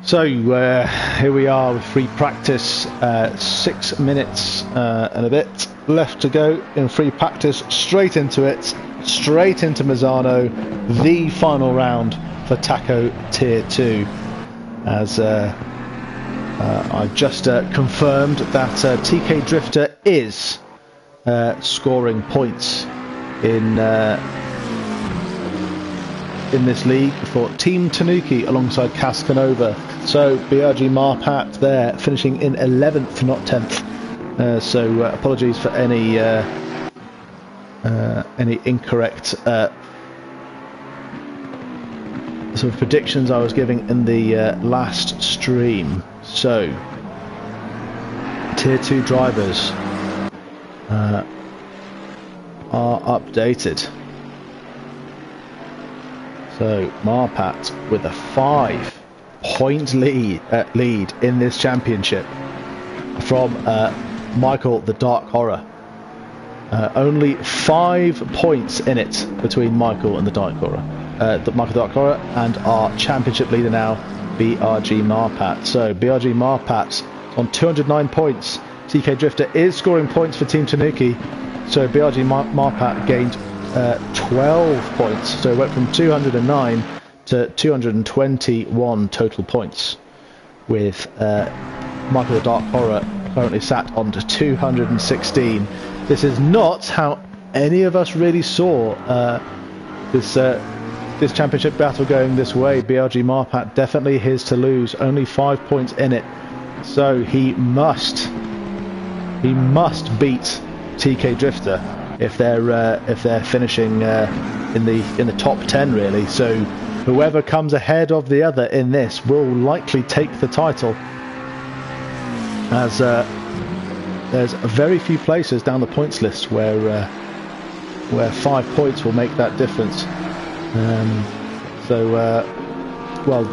So here we are with free practice, 6 minutes and a bit left to go in free practice, straight into it, straight into Misano, the final round for Taco Tier 2, as I've just confirmed that TK Drifter is scoring points in this league for Team Tanuki alongside Cascanova. So BRG Marpat there finishing in 11th, not 10th. So apologies for any incorrect sort of predictions I was giving in the last stream. So Tier 2 drivers are updated. So Marpat with a 5-point lead in this championship from Michael the Dark Horror. Only 5 points in it between Michael and the Dark Horror. Michael the Dark Horror and our championship leader now, BRG Marpat. So BRG Marpat on 209 points. TK Drifter is scoring points for Team Tanuki. So BRG Marpat gained 12 points, so it went from 209 to 221 total points, with Michael the Dark Horror currently sat on to 216. This is not how any of us really saw this championship battle going this way. BRG Marpat definitely his to lose, only 5 points in it, so he must beat TK Drifter if they're finishing in the top 10 really. So whoever comes ahead of the other in this will likely take the title, as there's very few places down the points list where 5 points will make that difference. Well,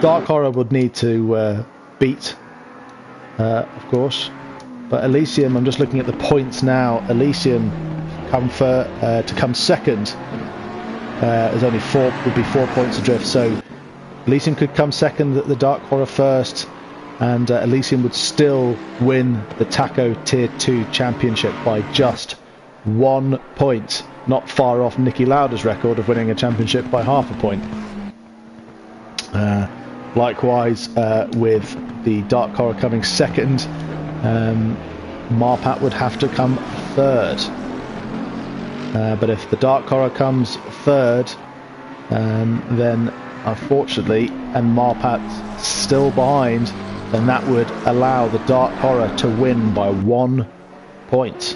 Dark Horror would need to beat, of course. But Elysium, I'm just looking at the points now. Elysium to come second is only would be 4 points adrift. So Elysium could come second, the Dark Horror first, and Elysium would still win the Taco Tier 2 championship by just 1 point. Not far off Nicky Lauder's record of winning a championship by half a point. Likewise, with the Dark Horror coming second, Marpat would have to come third. But if the Dark Horror comes third, then unfortunately, and Marpat's still behind, then that would allow the Dark Horror to win by 1 point.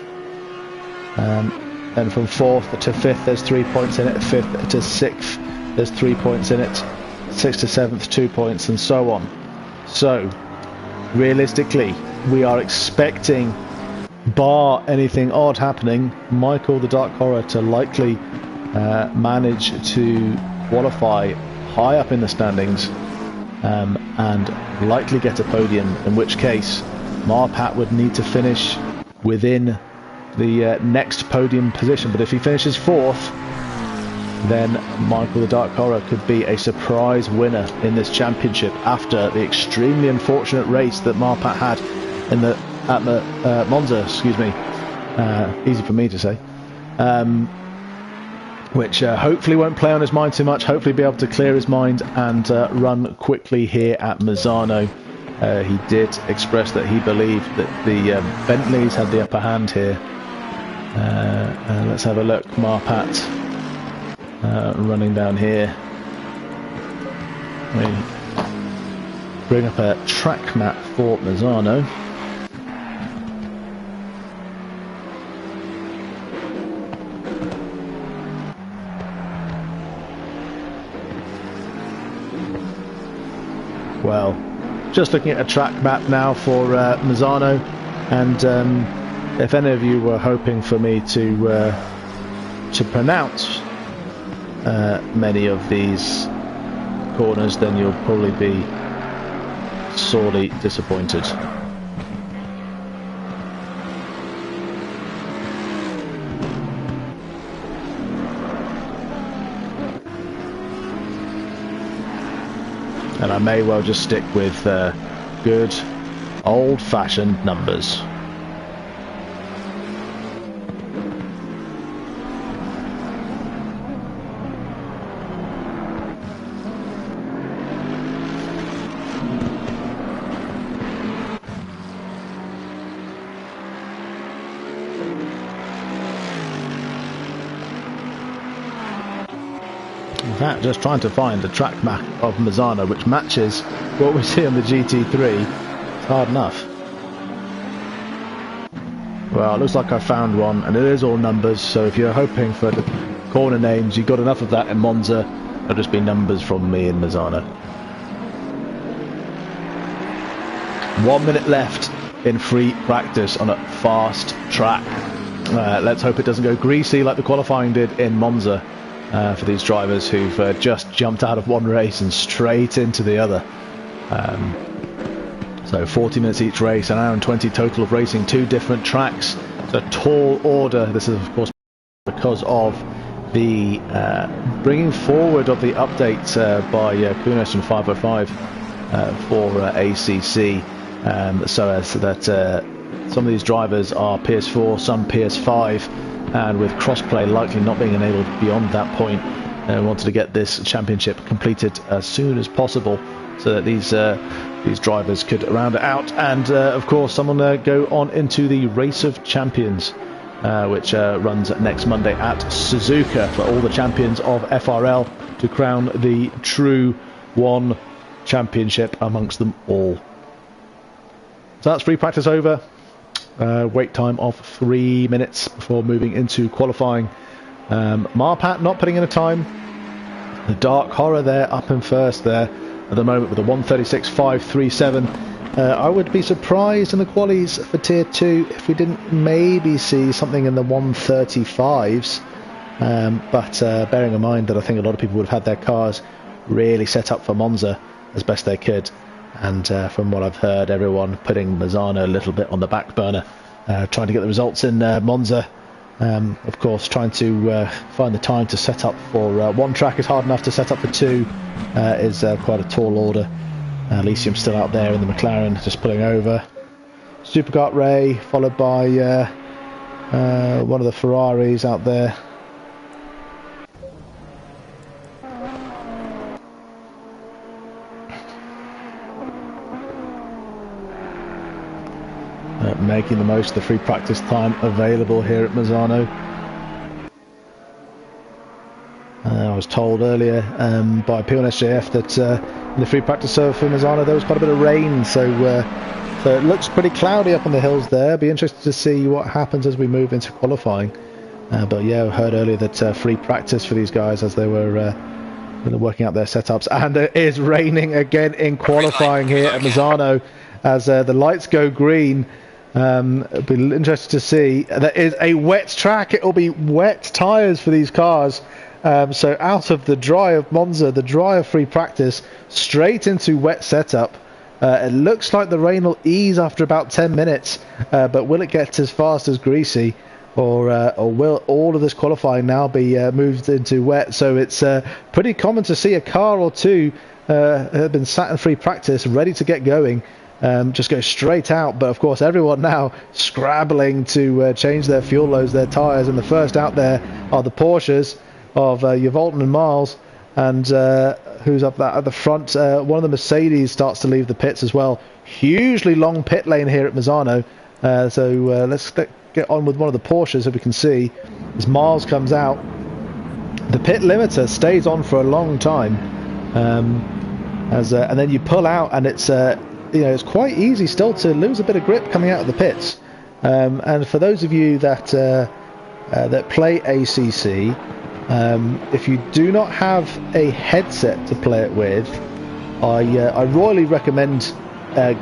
Then from 4th to 5th there's 3 points in it, 5th to 6th there's 3 points in it, 6th to 7th 2 points, and so on. So realistically, we are expecting, bar anything odd happening, Michael the Dark Horror to likely manage to qualify high up in the standings, and likely get a podium, in which case Marpat would need to finish within the next podium position. But if he finishes 4th, then Michael the Dark Horror could be a surprise winner in this championship after the extremely unfortunate race that Marpat had at Monza, excuse me, easy for me to say, which hopefully won't play on his mind too much, hopefully be able to clear his mind and run quickly here at Misano. He did express that he believed that the Bentleys had the upper hand here. Let's have a look. Marpat running down here. We bring up a track map for Misano. Well, just looking at a track map now for Misano, and if any of you were hoping for me to pronounce many of these corners, then you'll probably be sorely disappointed. and I may well just stick with good old-fashioned numbers. Just trying to find the track map of Misano which matches what we see on the GT3. It's hard enough. Well, it looks like I found one, and it is all numbers, so if you're hoping for the corner names, you got enough of that in Monza. It'll just be numbers from me in Misano. 1 minute left in free practice on a fast track. Let's hope it doesn't go greasy like the qualifying did in Monza. For these drivers who've just jumped out of one race and straight into the other. So 40 minutes each race, an hour and 20 total of racing, 2 different tracks. It's a tall order. This is of course because of the bringing forward of the update by Kunis and 505 for ACC, so as that some of these drivers are PS4, some PS5, and with crossplay likely not being enabled beyond that point, wanted to get this championship completed as soon as possible so that these drivers could round it out, and of course someone go on into the Race of Champions, which runs next Monday at Suzuka, for all the champions of FRL to crown the true one championship amongst them all. So that's free practice over. Wait time of 3 minutes before moving into qualifying. Marpat not putting in a time. The Dark Horror there up in first there at the moment with a 1:36.537. I would be surprised in the qualies for tier 2 if we didn't maybe see something in the 1:35s, but bearing in mind that I think a lot of people would have had their cars really set up for Monza as best they could. And from what I've heard, everyone putting Misano a little bit on the back burner, trying to get the results in Monza. Of course, trying to find the time to set up for one track is hard enough. To set up for 2 is quite a tall order. Elysium's still out there in the McLaren, just pulling over. Superkart Ray, followed by one of the Ferraris out there. Making the most of the free practice time available here at Misano. I was told earlier by P1SJF that in the free practice server for Misano there was quite a bit of rain, so it looks pretty cloudy up on the hills there. Be interested to see what happens as we move into qualifying. But yeah, I heard earlier that free practice for these guys as they were working out their setups, and it is raining again in qualifying here at Misano as the lights go green. It'll be interesting to see. There is a wet track. It will be wet tyres for these cars. So out of the dry of Monza, the dry of free practice, straight into wet setup. It looks like the rain will ease after about 10 minutes, but will it get as fast as greasy, or will all of this qualifying now be moved into wet? So it's pretty common to see a car or two have been sat in free practice, ready to get going. Just go straight out, but of course everyone now scrabbling to change their fuel loads, their tyres, and the first out there are the Porsches of Yvolton and Miles, and who's up that at the front. One of the Mercedes starts to leave the pits as well. Hugely long pit lane here at Misano, so let's get on with one of the Porsches so we can see as Miles comes out. The pit limiter stays on for a long time, and then you pull out, and it's it's quite easy still to lose a bit of grip coming out of the pits. And for those of you that play ACC, if you do not have a headset to play it with, I royally recommend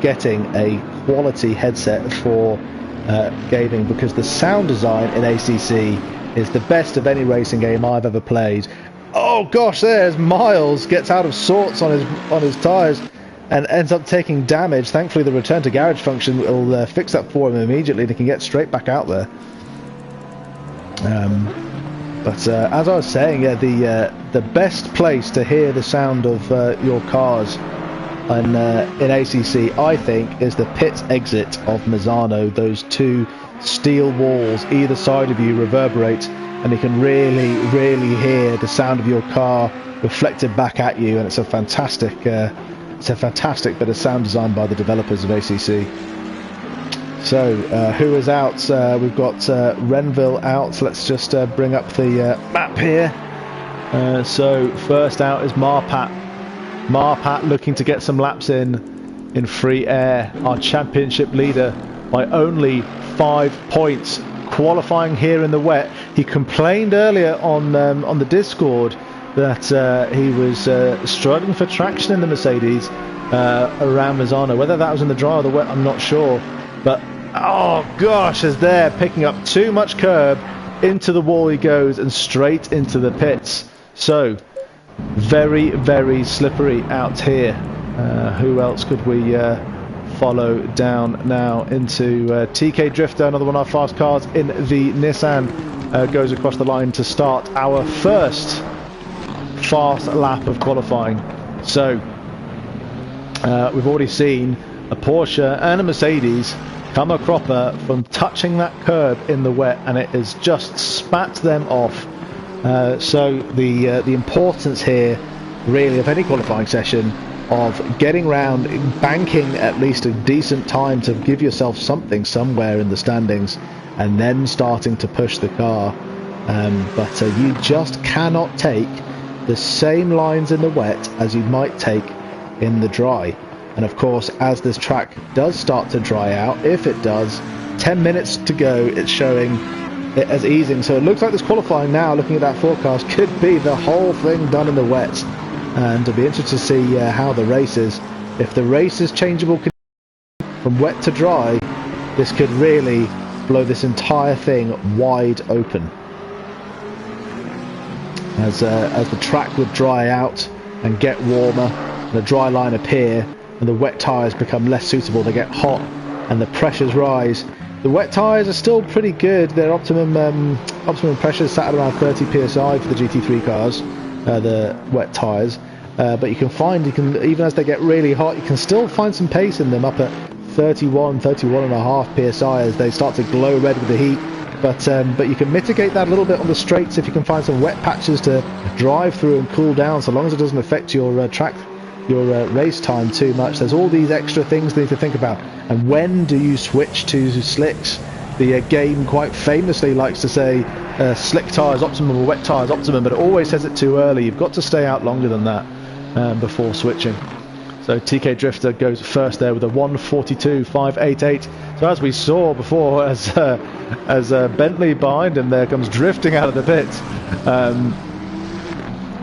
getting a quality headset for gaming, because the sound design in ACC is the best of any racing game I've ever played. Oh gosh, there's Miles, gets out of sorts on his tyres and ends up taking damage. Thankfully the return to garage function will fix that for him immediately, and he can get straight back out there. But as I was saying, the best place to hear the sound of your cars in ACC, I think, is the pit exit of Misano. Those two steel walls either side of you reverberate, and you can really, really hear the sound of your car reflected back at you, and it's a fantastic bit of sound design by the developers of ACC. So, who is out? We've got Renville out. So let's just bring up the map here. So first out is Marpat. Marpat looking to get some laps in free air. Our championship leader by only 5 points. Qualifying here in the wet. He complained earlier on the Discord that he was struggling for traction in the Mercedes around Misano. Whether that was in the dry or the wet, I'm not sure. But oh gosh, as they're picking up too much curb, into the wall he goes and straight into the pits. So very, very slippery out here. Who else could we follow down now? Into TK Drifter, another one of our fast cars in the Nissan, goes across the line to start our first fast lap of qualifying. So we've already seen a Porsche and a Mercedes come a cropper from touching that curb in the wet, and it has just spat them off. So the importance here really of any qualifying session of getting round, banking at least a decent time to give yourself something somewhere in the standings, and then starting to push the car. But you just cannot take the same lines in the wet as you might take in the dry. And of course, as this track does start to dry out, if it does, 10 minutes to go, it's showing it as easing. So it looks like this qualifying now, looking at that forecast, could be the whole thing done in the wet. And it'll be interesting to see how the race is. If the race is changeable from wet to dry, this could really blow this entire thing wide open. As the track would dry out and get warmer, and the dry line appear, and the wet tyres become less suitable, they get hot and the pressures rise. The wet tyres are still pretty good. Their optimum pressure sat at around 30 psi for the GT3 cars, the wet tyres. But you can even as they get really hot, you can still find some pace in them up at 31.5 psi as they start to glow red with the heat. But you can mitigate that a little bit on the straights if you can find some wet patches to drive through and cool down, so long as it doesn't affect your race time too much. There's all these extra things you need to think about. And when do you switch to slicks? The game quite famously likes to say slick tyres optimum or wet tyres optimum, but it always says it too early. You've got to stay out longer than that before switching. So TK Drifter goes first there with a 1:42.588. So as we saw before, as Bentley behind him there comes drifting out of the pit,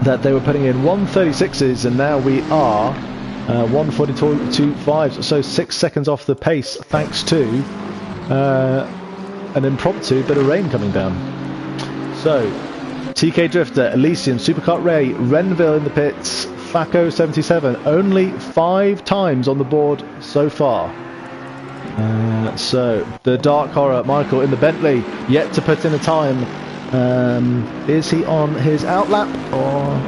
that they were putting in 1:36s, and now we are 1:42.5, so 6 seconds off the pace, thanks to an impromptu bit of rain coming down. So TK Drifter, Elysium, Supercar Ray, Renville in the pits, Faco 77, only 5 times on the board so far. So the Dark Horror, Michael in the Bentley, yet to put in a time. Is he on his outlap, or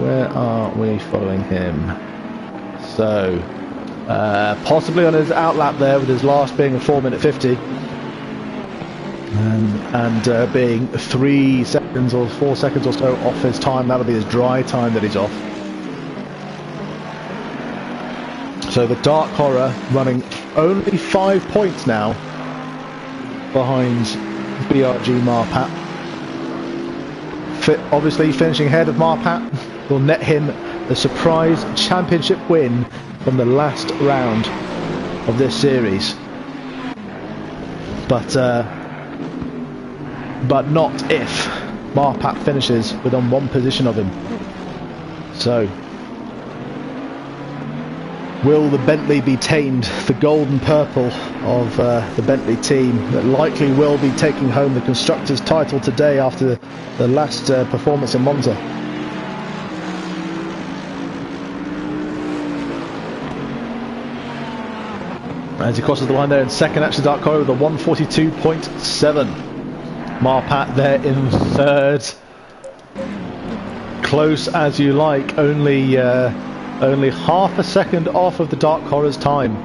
where are we following him? So possibly on his outlap there, with his last being a 4:50, and being 3 seconds or 4 seconds or so off his time. That'll be his dry time that he's off. So the Dark Horror running only 5 points now behind BRG Marpat. Obviously finishing ahead of Marpat will net him the surprise championship win from the last round of this series. But not if Marpat finishes within 1 position of him. So will the Bentley be tamed? The gold and purple of the Bentley team that likely will be taking home the Constructors' title today after the last performance in Monza. As he crosses the line there in second, actually Dark Horror with a 1:42.7. Marpat there in third. Close as you like, only only half a second off of the Dark Horror's time.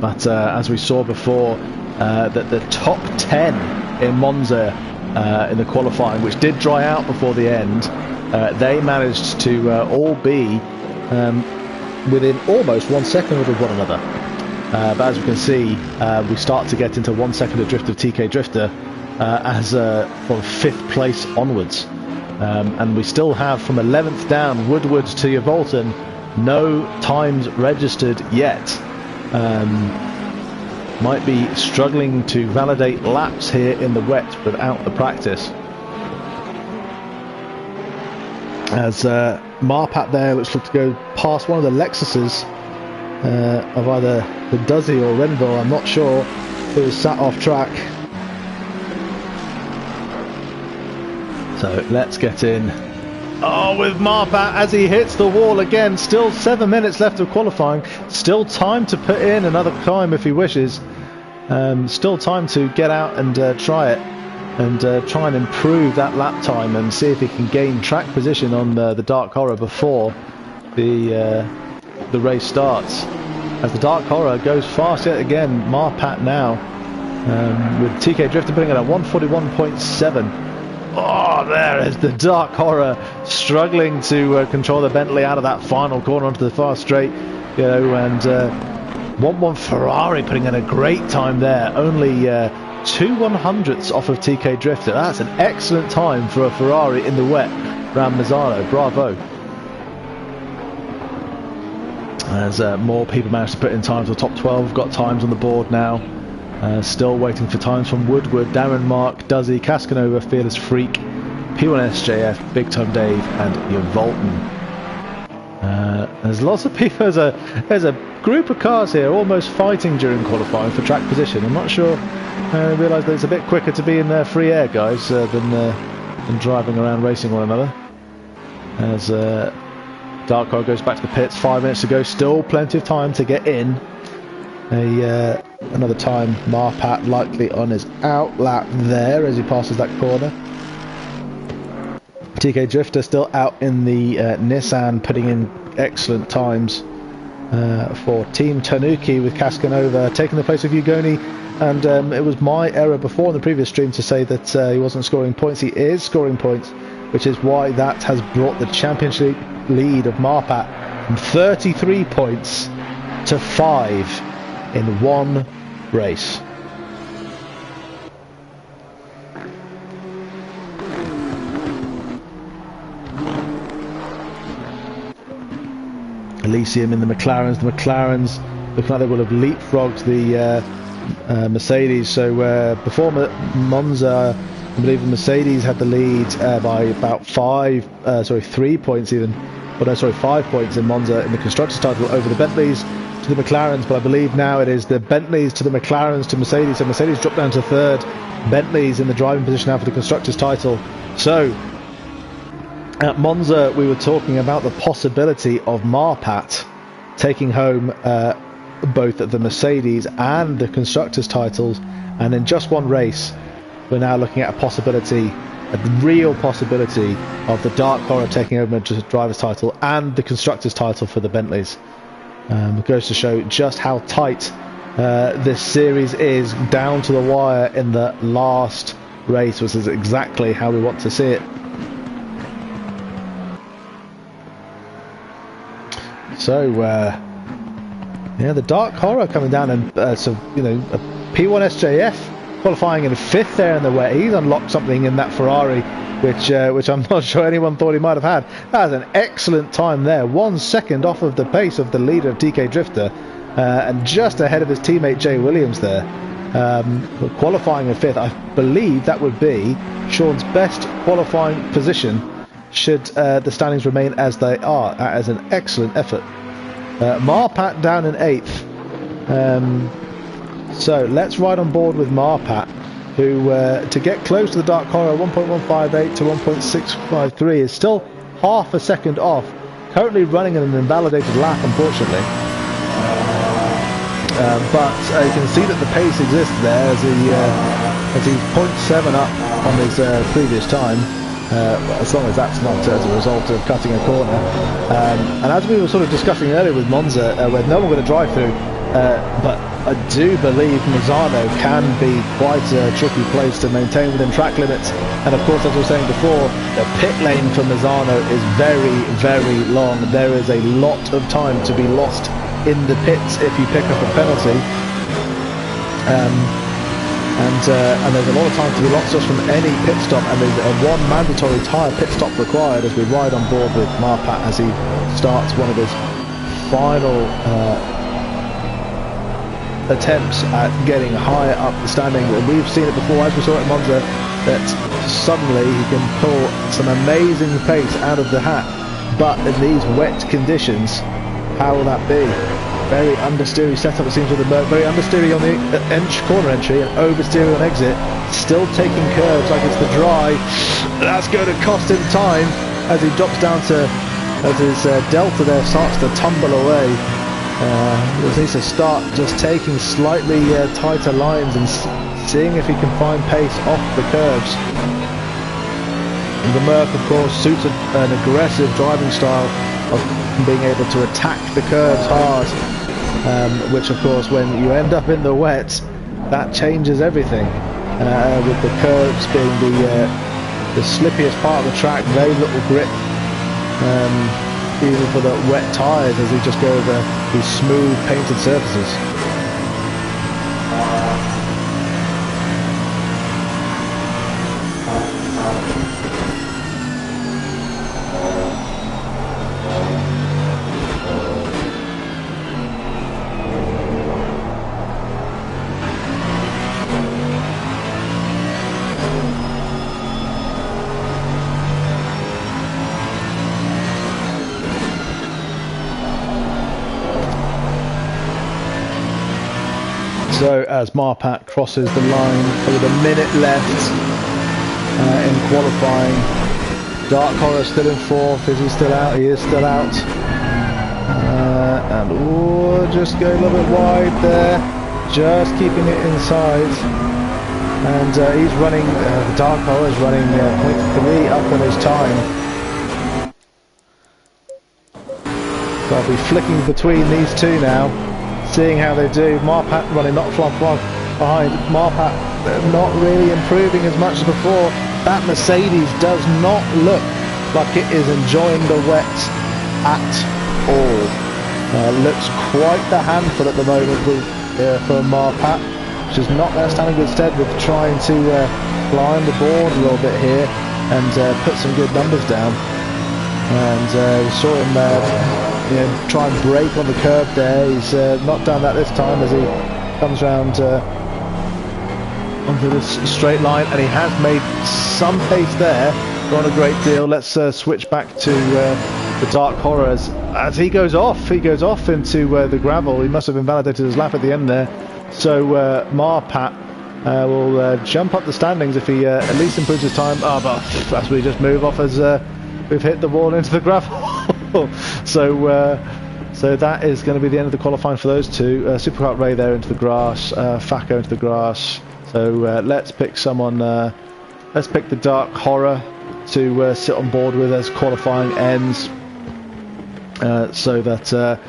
But as we saw before, that the top 10 in Monza in the qualifying, which did dry out before the end, they managed to all be within almost 1 second of one another. But as we can see, we start to get into 1 second adrift of TK Drifter as from 5th place onwards. And we still have from 11th down, Woodward to Yvolton, no times registered yet. Might be struggling to validate laps here in the wet without the practice. As Marpat there looks like to go past one of the Lexuses of either the Duzzy or Renville, I'm not sure, who is sat off track. So let's get in. Oh, with Marpat as he hits the wall again. Still 7 minutes left of qualifying. Still time to put in another climb if he wishes. Still time to get out and try it. And try and improve that lap time and see if he can gain track position on the Dark Horror before the race starts. As the Dark Horror goes fast yet again, Marpat now with TK Drifter putting it at 141.7. Oh, there is the Dark Horror struggling to control the Bentley out of that final corner onto the far straight, you know, and 1-1 Ferrari putting in a great time there, only 2 100ths off of TK Drifter. That's an excellent time for a Ferrari in the wet around Misano. Bravo. As more people manage to put in times. The top 12 have got times on the board now. Still waiting for times from Woodward, Darren Mark, Duzzy, Cascanova, Fearless Freak, P1SJF, Big Time Dave, and Yvolton. There's lots of people. There's a group of cars here almost fighting during qualifying for track position. I'm not sure. I realise that it's a bit quicker to be in free air, guys, than driving around racing one another. As Dark Horror goes back to the pits, 5 minutes to go, still plenty of time to get in. Another time, Marpat likely on his out lap there as he passes that corner. TK Drifter still out in the Nissan, putting in excellent times for Team Tanuki, with Cascanova taking the place of Ugoni. And it was my error before in the previous stream to say that he wasn't scoring points. He is scoring points, which is why that has brought the championship lead of Marpat from 33 points to 5 in one race. Elysium in the McLarens. The McLarens look like they will have leapfrogged the Mercedes. So before Monza, I believe the Mercedes had the lead by about 3 points even. But no, sorry, 5 points in Monza in the constructors' title over the Bentleys to the McLarens. But I believe now it is the Bentleys to the McLarens to Mercedes. So Mercedes dropped down to third. Bentley's in the driving position now for the constructors' title. So at Monza, we were talking about the possibility of Marpat taking home both the Mercedes and the constructors' titles, and in just one race we're now looking at a possibility, a real possibility, of the Dark Horror taking over the driver's title and the constructors' title for the Bentleys. It goes to show just how tight this series is, down to the wire in the last race, which is exactly how we want to see it. So yeah, the Dark Horror coming down, and a P1SJF qualifying in 5th there in the wet. He's unlocked something in that Ferrari, which I'm not sure anyone thought he might have had. That was an excellent time there, 1 second off of the pace of the leader of TK Drifter, and just ahead of his teammate Jay Williams there. Qualifying in 5th, I believe that would be Sean's best qualifying position should the standings remain as they are. That is an excellent effort. Marpat down in 8th. So let's ride on board with Marpat, who to get close to the Dark Horror, 1.158 to 1.653 is still half a second off. Currently running an invalidated lap, unfortunately. But you can see that the pace exists there as he's 0.7 up on his previous time. as long as that's not as a result of cutting a corner. And as we were sort of discussing earlier with Monza, where no one going to drive through, but I do believe Misano can be quite a tricky place to maintain within track limits. And of course, as I was saying before, the pit lane for Misano is very, very long. There is a lot of time to be lost in the pits if you pick up a penalty. And there's a lot of time to be lost just from any pit stop, and there's one mandatory tyre pit stop required as we ride on board with Marpat as he starts one of his final attempts at getting higher up the standings. And we've seen it before, as we saw at Monza, that suddenly he can pull some amazing pace out of the hat, but in these wet conditions, how will that be? Very understeery setup, it seems, with the Merc. Very understeery on the corner entry and oversteery on exit. Still taking curves like it's the dry. That's going to cost him time as he drops down to, as his delta there starts to tumble away. He needs to start just taking slightly tighter lines and seeing if he can find pace off the curves. And the Merc, of course, suits an aggressive driving style of being able to attack the curves hard, which of course when you end up in the wet, that changes everything, with the curves being the slippiest part of the track, very little grip, even for the wet tyres as they just go over these smooth painted surfaces. So as Marpat crosses the line with a minute left in qualifying, Dark Horror still in fourth. Is he still out? He is still out. And just go a little bit wide there, just keeping it inside. And he's running, Dark Horror is running 0.3 up on his time. So I'll be flicking between these two now, seeing how they do. Marpat running not far behind. Marpat not really improving as much as before. That Mercedes does not look like it is enjoying the wet at all. Looks quite the handful at the moment for Marpat, which is not there standing good stead with trying to climb the board a little bit here and put some good numbers down. And we saw him try and brake on the curb there. He's not done that this time as he comes round onto this straight line, and he has made some pace there, not a great deal. Let's switch back to the Dark Horrors as he goes off into the gravel. He must have invalidated his lap at the end there, so Marpat will jump up the standings if he at least improves his time. But as we just move off as we've hit the wall into the gravel. So that is going to be the end of the qualifying for those two. Supercar Ray there into the grass, Facco into the grass. So let's pick someone. Let's pick the Dark Horror to sit on board with as qualifying ends, so that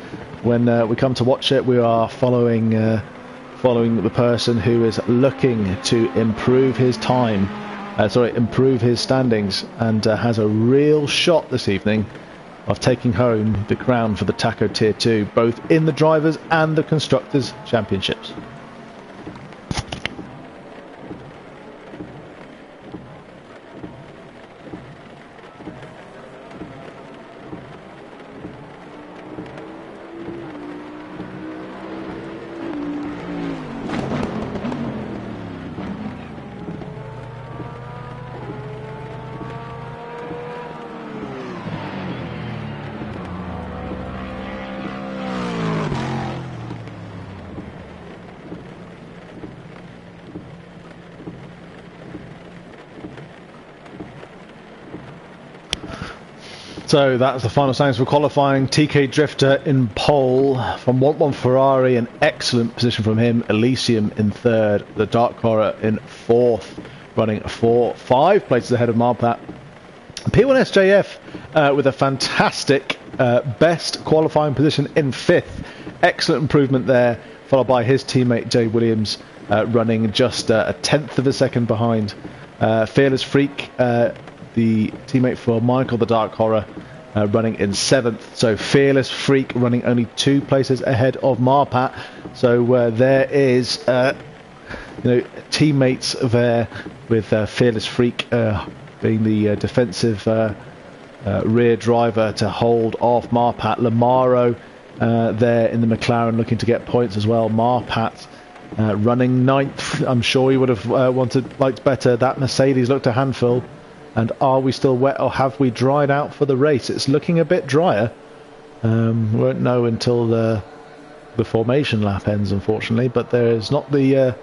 when we come to watch it, we are following the person who is looking to improve his time. Improve his standings, and has a real shot this evening of taking home the crown for the Taco Tier 2, both in the Drivers' and the Constructors' Championships. So that's the final standings for qualifying. TK Drifter in pole from 1-1 Ferrari, an excellent position from him. Elysium in third. The Dark Horror in fourth, running 4-5 places ahead of Marpat. P1SJF with a fantastic best qualifying position in 5th. Excellent improvement there, followed by his teammate Jay Williams running just a 1/10 of a second behind. Fearless Freak, the teammate for Michael the Dark Horror, running in 7th. So Fearless Freak running only 2 places ahead of Marpat. So there is teammates there with Fearless Freak being the defensive rear driver to hold off Marpat. Lamaro there in the McLaren looking to get points as well. Marpat running 9th. I'm sure he would have liked better. That Mercedes looked a handful. And are we still wet, or have we dried out for the race? It's looking a bit drier. Won't know until the formation lap ends, unfortunately. But there is not the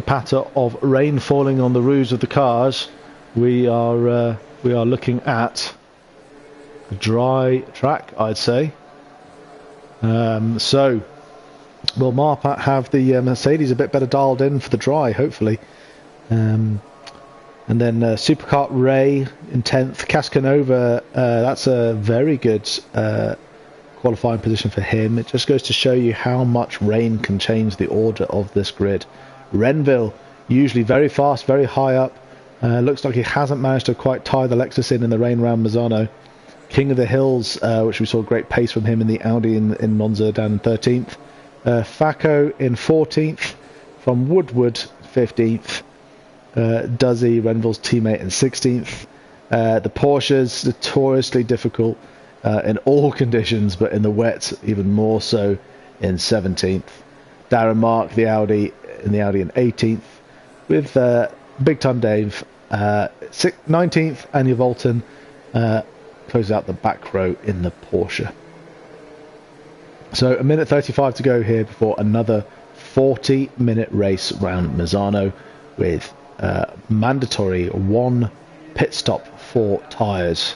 patter of rain falling on the roofs of the cars. We are looking at a dry track, I'd say. So will Marpat have the Mercedes a bit better dialed in for the dry, hopefully. And then Superkart Ray in 10th. Cascanova, that's a very good qualifying position for him. It just goes to show you how much rain can change the order of this grid. Renville, usually very fast, very high up. Looks like he hasn't managed to quite tie the Lexus in the rain around Misano. King of the Hills, which we saw great pace from him in the Audi in Monza, down in 13th. Faco in 14th. From Woodward, 15th. Duzzy, Renville's teammate, in 16th. The Porsches, notoriously difficult in all conditions, but in the wet even more so, in 17th. Darren Mark, the Audi in 18th, with Big Time Dave 19th, and Volton closes out the back row in the Porsche. So 1:35 to go here before another 40-minute race round Misano, with mandatory 1 pit stop for tyres.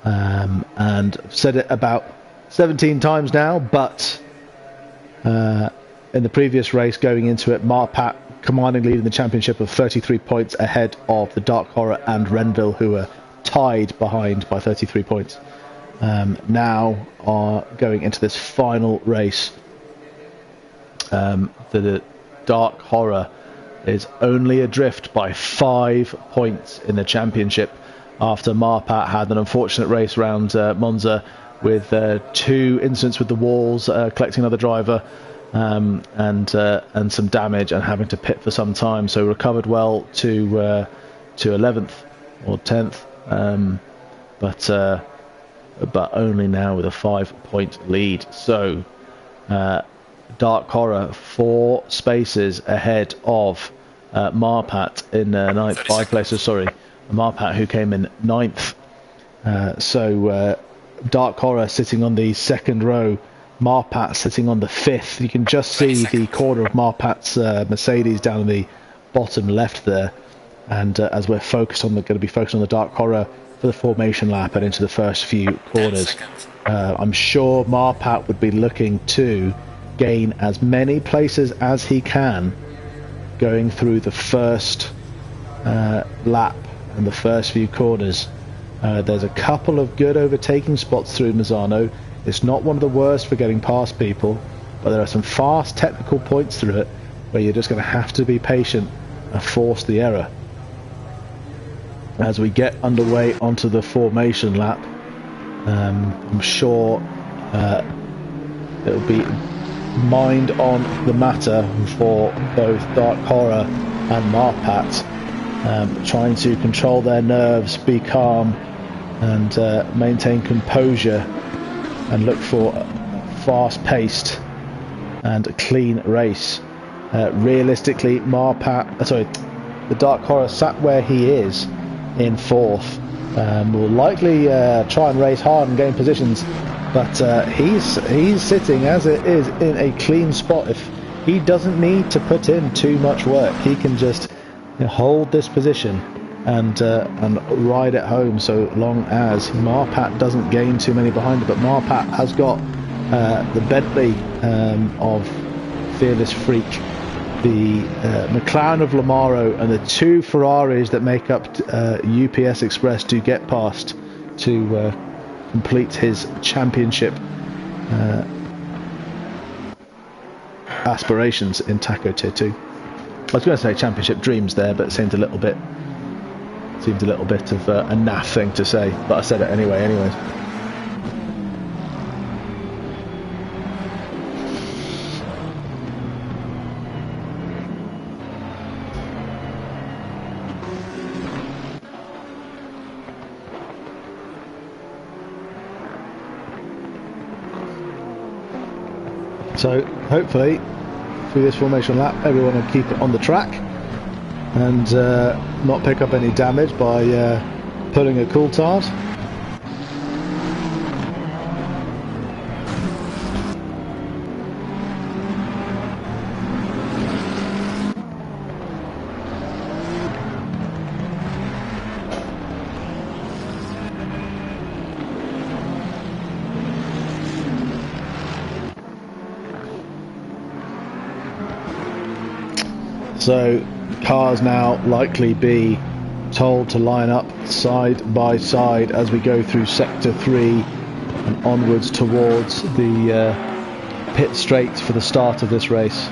And I've said it about 17 times now, but in the previous race going into it, Marpat commanding lead in the championship of 33 points ahead of the Dark Horror and Renville, who are tied behind by 33 points. Now are going into this final race. The Dark Horror is only adrift by 5 points in the championship after Marpat had an unfortunate race round Monza with 2 incidents with the walls, collecting another driver, and some damage, and having to pit for some time. So recovered well to 11th or 10th, but only now with a 5-point lead. So Dark Horror 4 spaces ahead of Marpat in 9th, 5 places, sorry. Marpat, who came in 9th. So Dark Horror sitting on the 2nd row, Marpat sitting on the 5th. You can just see the corner of Marpat's Mercedes down in the bottom left there. And as we're going to be focused on the Dark Horror for the formation lap and into the first few corners, I'm sure Marpat would be looking to gain as many places as he can going through the first lap and the first few corners. There's a couple of good overtaking spots through Misano. It's not one of the worst for getting past people, but there are some fast technical points through it where you're just going to have to be patient and force the error. As we get underway onto the formation lap, I'm sure it'll be mind on the matter for both Dark Horror and Marpat, trying to control their nerves, be calm, and maintain composure, and look for a fast-paced and a clean race. Realistically, the Dark Horror sat where he is in 4th. Will likely try and race hard and gain positions, but he's sitting as it is in a clean spot. If he doesn't need to put in too much work, he can just hold this position and ride it home, so long as Marpat doesn't gain too many behind it. But Marpat has got the Bentley of Fearless Freak the McLaren of Lamaro and the 2 Ferraris that make up UPS Express do get past to complete his championship aspirations in Taco Tier 2. I was going to say championship dreams there, but it seemed a little bit of a naff thing to say, but I said it anyway anyways. So hopefully through this formation lap everyone will keep it on the track and not pick up any damage by pulling a cool tart. So cars now likely be told to line up side by side as we go through sector 3 and onwards towards the pit straight for the start of this race.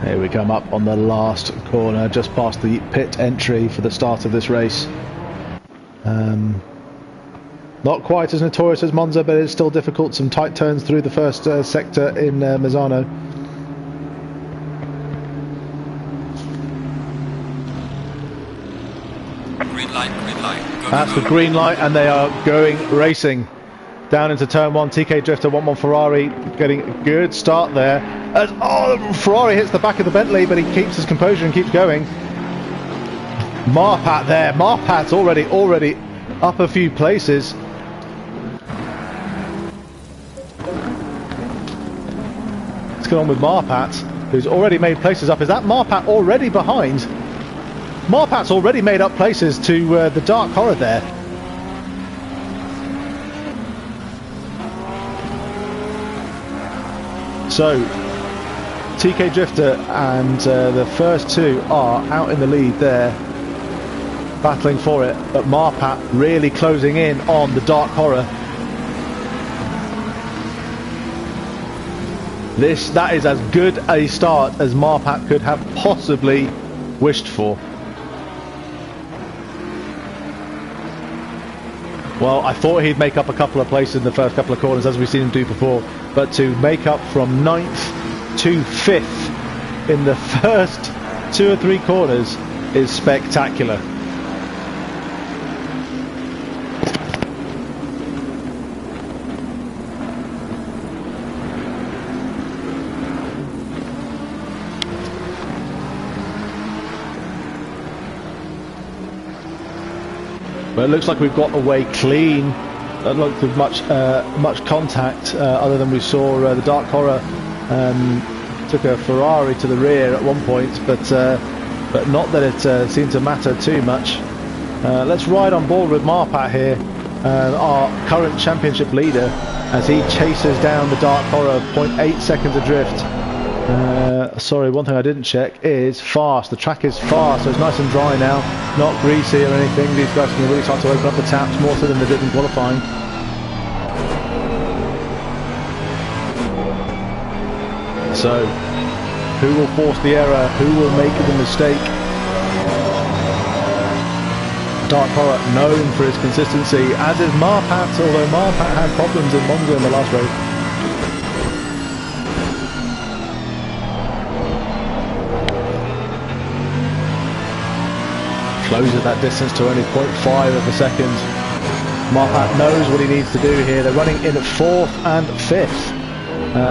Here we come up on the last corner, just past the pit entry for the start of this race. Not quite as notorious as Monza, but it's still difficult. Some tight turns through the first sector in Misano. Green light, green light. Go, That's go. the green light, and they are going racing down into turn 1. TK Drifter 1-1 Ferrari getting a good start there. As Ferrari hits the back of the Bentley, but he keeps his composure and keeps going. Marpat there. Marpat's already up a few places. What's going on with Marpat, who's already made places up? Is that Marpat already behind? Marpat's already made up places to the Dark Horror there. So TK Drifter and the first 2 are out in the lead there, battling for it, but Marpat really closing in on the Dark Horror. That is as good a start as Marpat could have possibly wished for. Well, I thought he'd make up a couple of places in the first couple of corners, as we've seen him do before, but to make up from 9th to 5th in the first 2 or 3 corners is spectacular. But it looks like we've got away clean. That looked with much contact, other than we saw the Dark Horror took a Ferrari to the rear at one point, but not that it seemed to matter too much. Let's ride on board with Marpat here, our current championship leader, as he chases down the Dark Horror, 0.8 seconds adrift. Sorry, one thing I didn't check is fast. The track is fast, so it's nice and dry now, not greasy or anything. These guys can really start to open up the taps more so than they did in qualifying. So, who will force the error? Who will make the mistake? Dark Horror known for his consistency, as is Marpat, although Marpat had problems in Monza in the last race. Closes that distance to only 0.5 of a second. Marpat knows what he needs to do here. They're running in 4th and 5th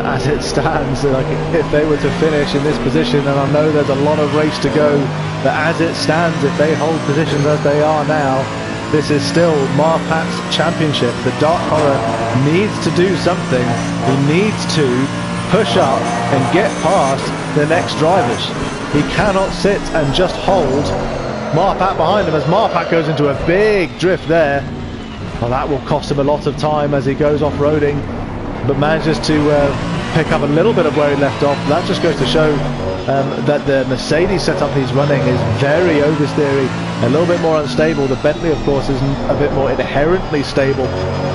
as it stands. Like, if they were to finish in this position, and I know there's a lot of race to go, but as it stands, if they hold positions as they are now, this is still Marpat's championship. The Dark Horror needs to do something. He needs to push up and get past the next drivers. He cannot sit and just hold Marpat behind him as Marpat goes into a big drift there. Well, that will cost him a lot of time as he goes off-roading, but manages to pick up a little bit of where he left off. That just goes to show that the Mercedes setup he's running is very oversteery, a little bit more unstable. The Bentley, of course, is a bit more inherently stable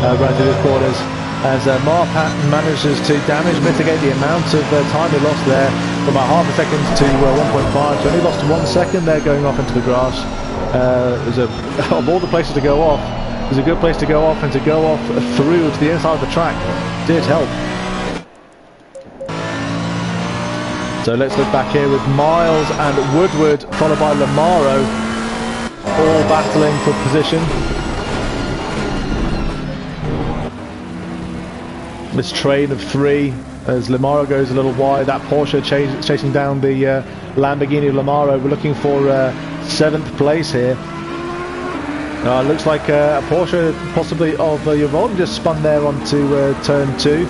running through the corners, as Marpat manages to damage mitigate the amount of time he lost there from about half a second to 1.5. So only lost 1 second there going off into the grass. Of all the places to go off, there's a good place to go off, and to go off through to the inside of the track did help. So let's look back here with Miles and Woodward, followed by Lamaro, all battling for position. This train of three, as Lamaro goes a little wide. That Porsche chasing down the Lamborghini of Lamaro. We're looking for 7th place here. Looks like a Porsche possibly of Yvonne just spun there onto turn 2.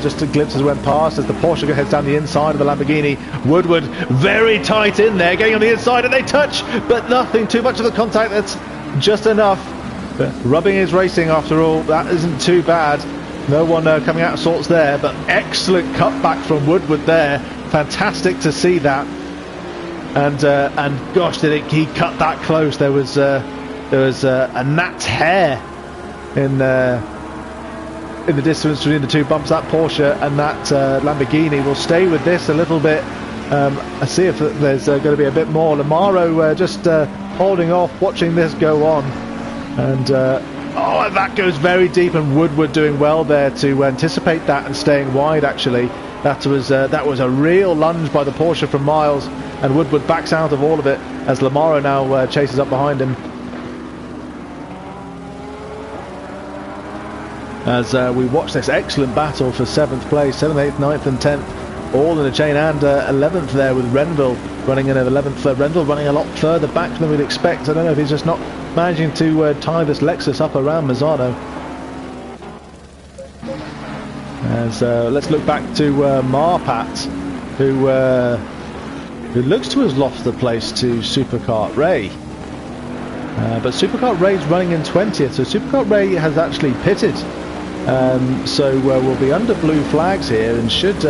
Just a glimpse as it went past, as the Porsche heads down the inside of the Lamborghini. Woodward very tight in there, getting on the inside, and they touch, but nothing too much of the contact. That's just enough. Rubbing is racing after all. That isn't too bad. No one coming out of sorts there, but excellent cutback from Woodward there. Fantastic to see that. And gosh, did he cut that close? There was a gnat's hair in the distance between the two bumps. That Porsche and that Lamborghini will stay with this a little bit. I see if there's going to be a bit more. Lamaro just holding off, watching this go on, and that goes very deep, and Woodward doing well there to anticipate that and staying wide. Actually, that was a real lunge by the Porsche from Miles, and Woodward backs out of all of it as Lamaro now chases up behind him. As we watch this excellent battle for 7th place, 7th, 8th, 9th and 10th, all in a chain, and 11th there with Renville running in at 11th. Renville running a lot further back than we'd expect. I don't know if he's just not managing to tie this Lexus up around Misano. As let's look back to Marpat, who looks to have lost the place to Superkart Ray. But Superkart Ray's running in 20th, so Superkart Ray has actually pitted. So we'll be under blue flags here and should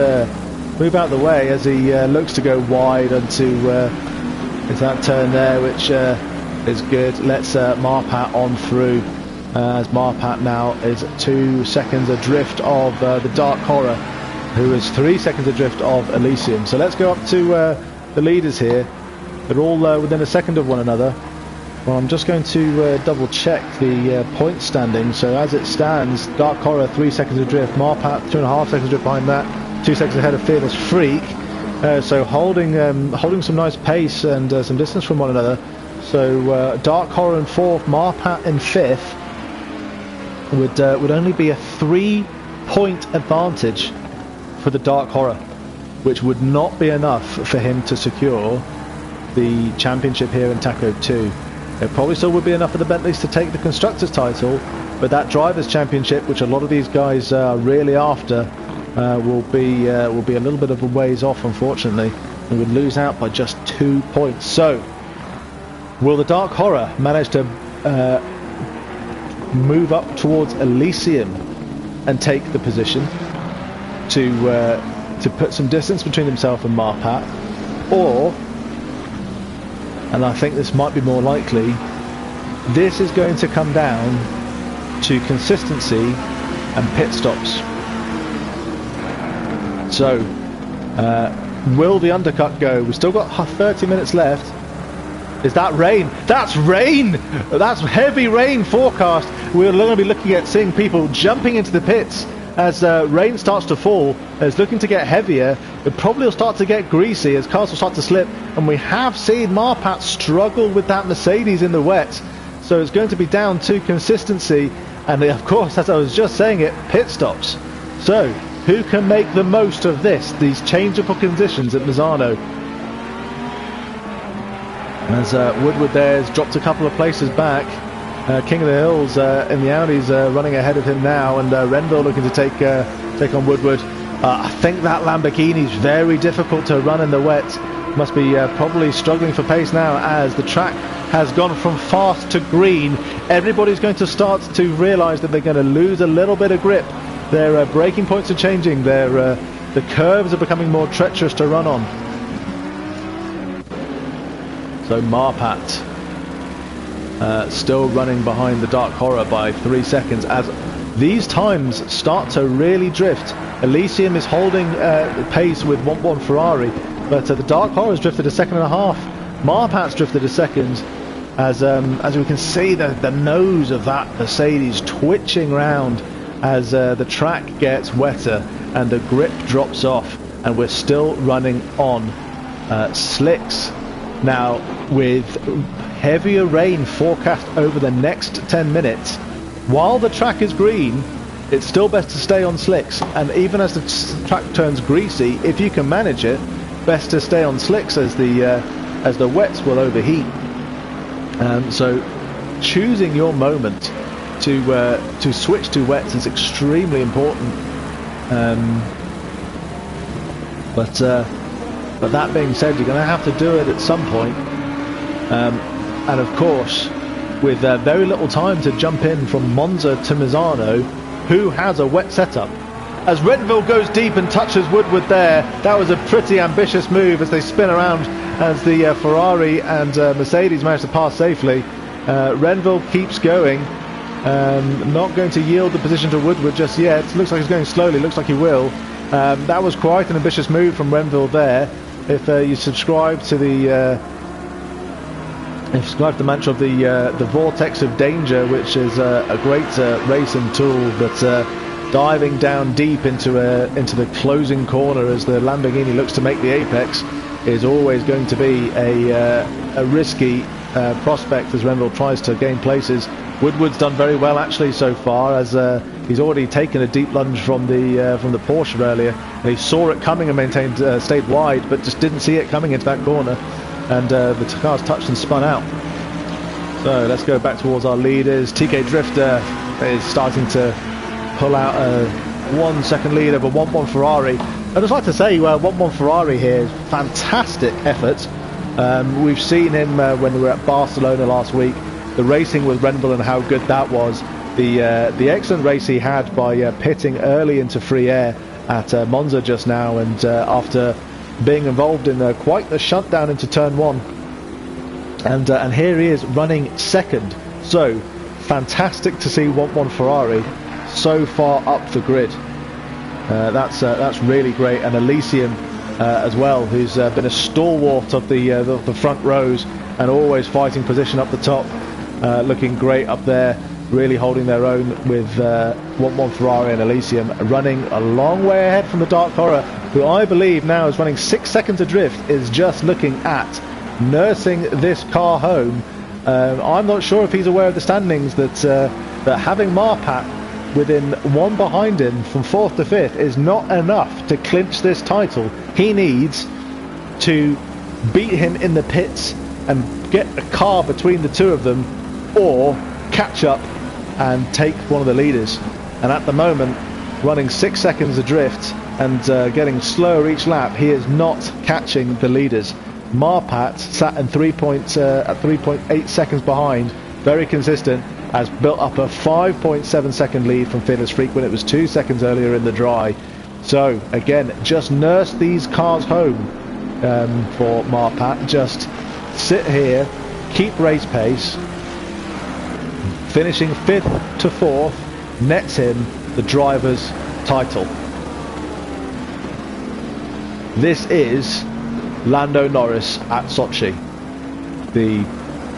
move out the way as he looks to go wide onto that turn there, which is good. Let's Marpat on through, as Marpat now is 2 seconds adrift of the Dark Horror, who is 3 seconds adrift of Elysium. So let's go up to the leaders here. They're all within a second of one another. Well, I'm just going to double check the point standing. So as it stands, Dark Horror 3 seconds adrift, Marpat 2.5 seconds adrift behind that, 2 seconds ahead of Fearless Freak. So holding some nice pace and some distance from one another. So Dark Horror in 4th, Marpat in 5th. Would only be a 3-point advantage for the Dark Horror, which would not be enough for him to secure the championship here in Taco 2. It probably still would be enough for the Bentleys to take the Constructors title, but that Drivers' Championship, which a lot of these guys are really after, will be a little bit of a ways off, unfortunately, and would lose out by just 2 points. So, will the Dark Horror manage to move up towards Elysium and take the position to put some distance between himself and Marpat, or, and I think this might be more likely, this is going to come down to consistency and pit stops. So, will the undercut go? We've still got 30 minutes left. Is that rain? That's rain! That's heavy rain forecast. We're going to be looking at seeing people jumping into the pits as rain starts to fall. It's looking to get heavier. It probably will start to get greasy as cars will start to slip. And we have seen Marpat struggle with that Mercedes in the wet. So it's going to be down to consistency. And of course, as I was just saying it, pit stops. So, who can make the most of these changeable conditions at Misano? As Woodward there has dropped a couple of places back. King of the Hills in the Audis running ahead of him now, and Renville looking to take on Woodward. I think that Lamborghini is very difficult to run in the wet. must be probably struggling for pace now, as the track has gone from fast to green. Everybody's going to start to realise that they're going to lose a little bit of grip. Their braking points are changing. The curves are becoming more treacherous to run on. So Marpat still running behind the Dark Horror by 3 seconds as these times start to really drift. Elysium is holding pace with 1-1 Ferrari, but the Dark Horror has drifted a second and a half. Marpat's drifted a second, as we can see the nose of that Mercedes twitching round as the track gets wetter and the grip drops off, and we're still running on slicks. Now, with heavier rain forecast over the next 10 minutes, while the track is green, it's still best to stay on slicks, and even as the track turns greasy, if you can manage it, best to stay on slicks as the wets will overheat. So choosing your moment to switch to wets is extremely important. But that being said, you're going to have to do it at some point. And of course, with very little time to jump in from Monza to Misano, who has a wet setup? As Renville goes deep and touches Woodward there, that was a pretty ambitious move as they spin around as the Ferrari and Mercedes manage to pass safely. Renville keeps going, not going to yield the position to Woodward just yet. Looks like he's going slowly, looks like he will. That was quite an ambitious move from Renville there. If you subscribe to the mantra of the Vortex of Danger, which is a great racing tool, but diving down deep into the closing corner as the Lamborghini looks to make the apex is always going to be a risky prospect as Renville tries to gain places. Woodward's done very well actually so far, as he's already taken a deep lunge from the Porsche earlier, and he saw it coming and stayed wide, but just didn't see it coming into that corner, and the car's touched and spun out. So let's go back towards our leaders. TK Drifter is starting to pull out a 1 second lead over 1-1 Ferrari. I'd just like to say 1-1 Ferrari here is fantastic effort. We've seen him when we were at Barcelona last week, the racing with Renville and how good that was. The excellent race he had by pitting early into free air at Monza just now, and after being involved in quite the shutdown into turn 1. And here he is running second. So fantastic to see 1-1 Ferrari so far up the grid. That's really great. And Elysium as well, who's been a stalwart of the front rows and always fighting position up the top, looking great up there, really holding their own with 1-1 Ferrari and Elysium running a long way ahead from the Dark Horror, who I believe now is running 6 seconds adrift, is just looking at nursing this car home. I'm not sure if he's aware of the standings, that having Marpat within one behind him from 4th to 5th is not enough to clinch this title. He needs to beat him in the pits and get a car between the two of them, or catch up and take one of the leaders. And at the moment, running 6 seconds adrift and getting slower each lap, he is not catching the leaders. Marpat sat in 3.8 seconds behind, very consistent, has built up a 5.7 second lead from Fearless Freak when it was 2 seconds earlier in the dry. So again, just nurse these cars home for Marpat. Just sit here, keep race pace. Finishing 5th to 4th nets him the driver's title. This is Lando Norris at Sochi, the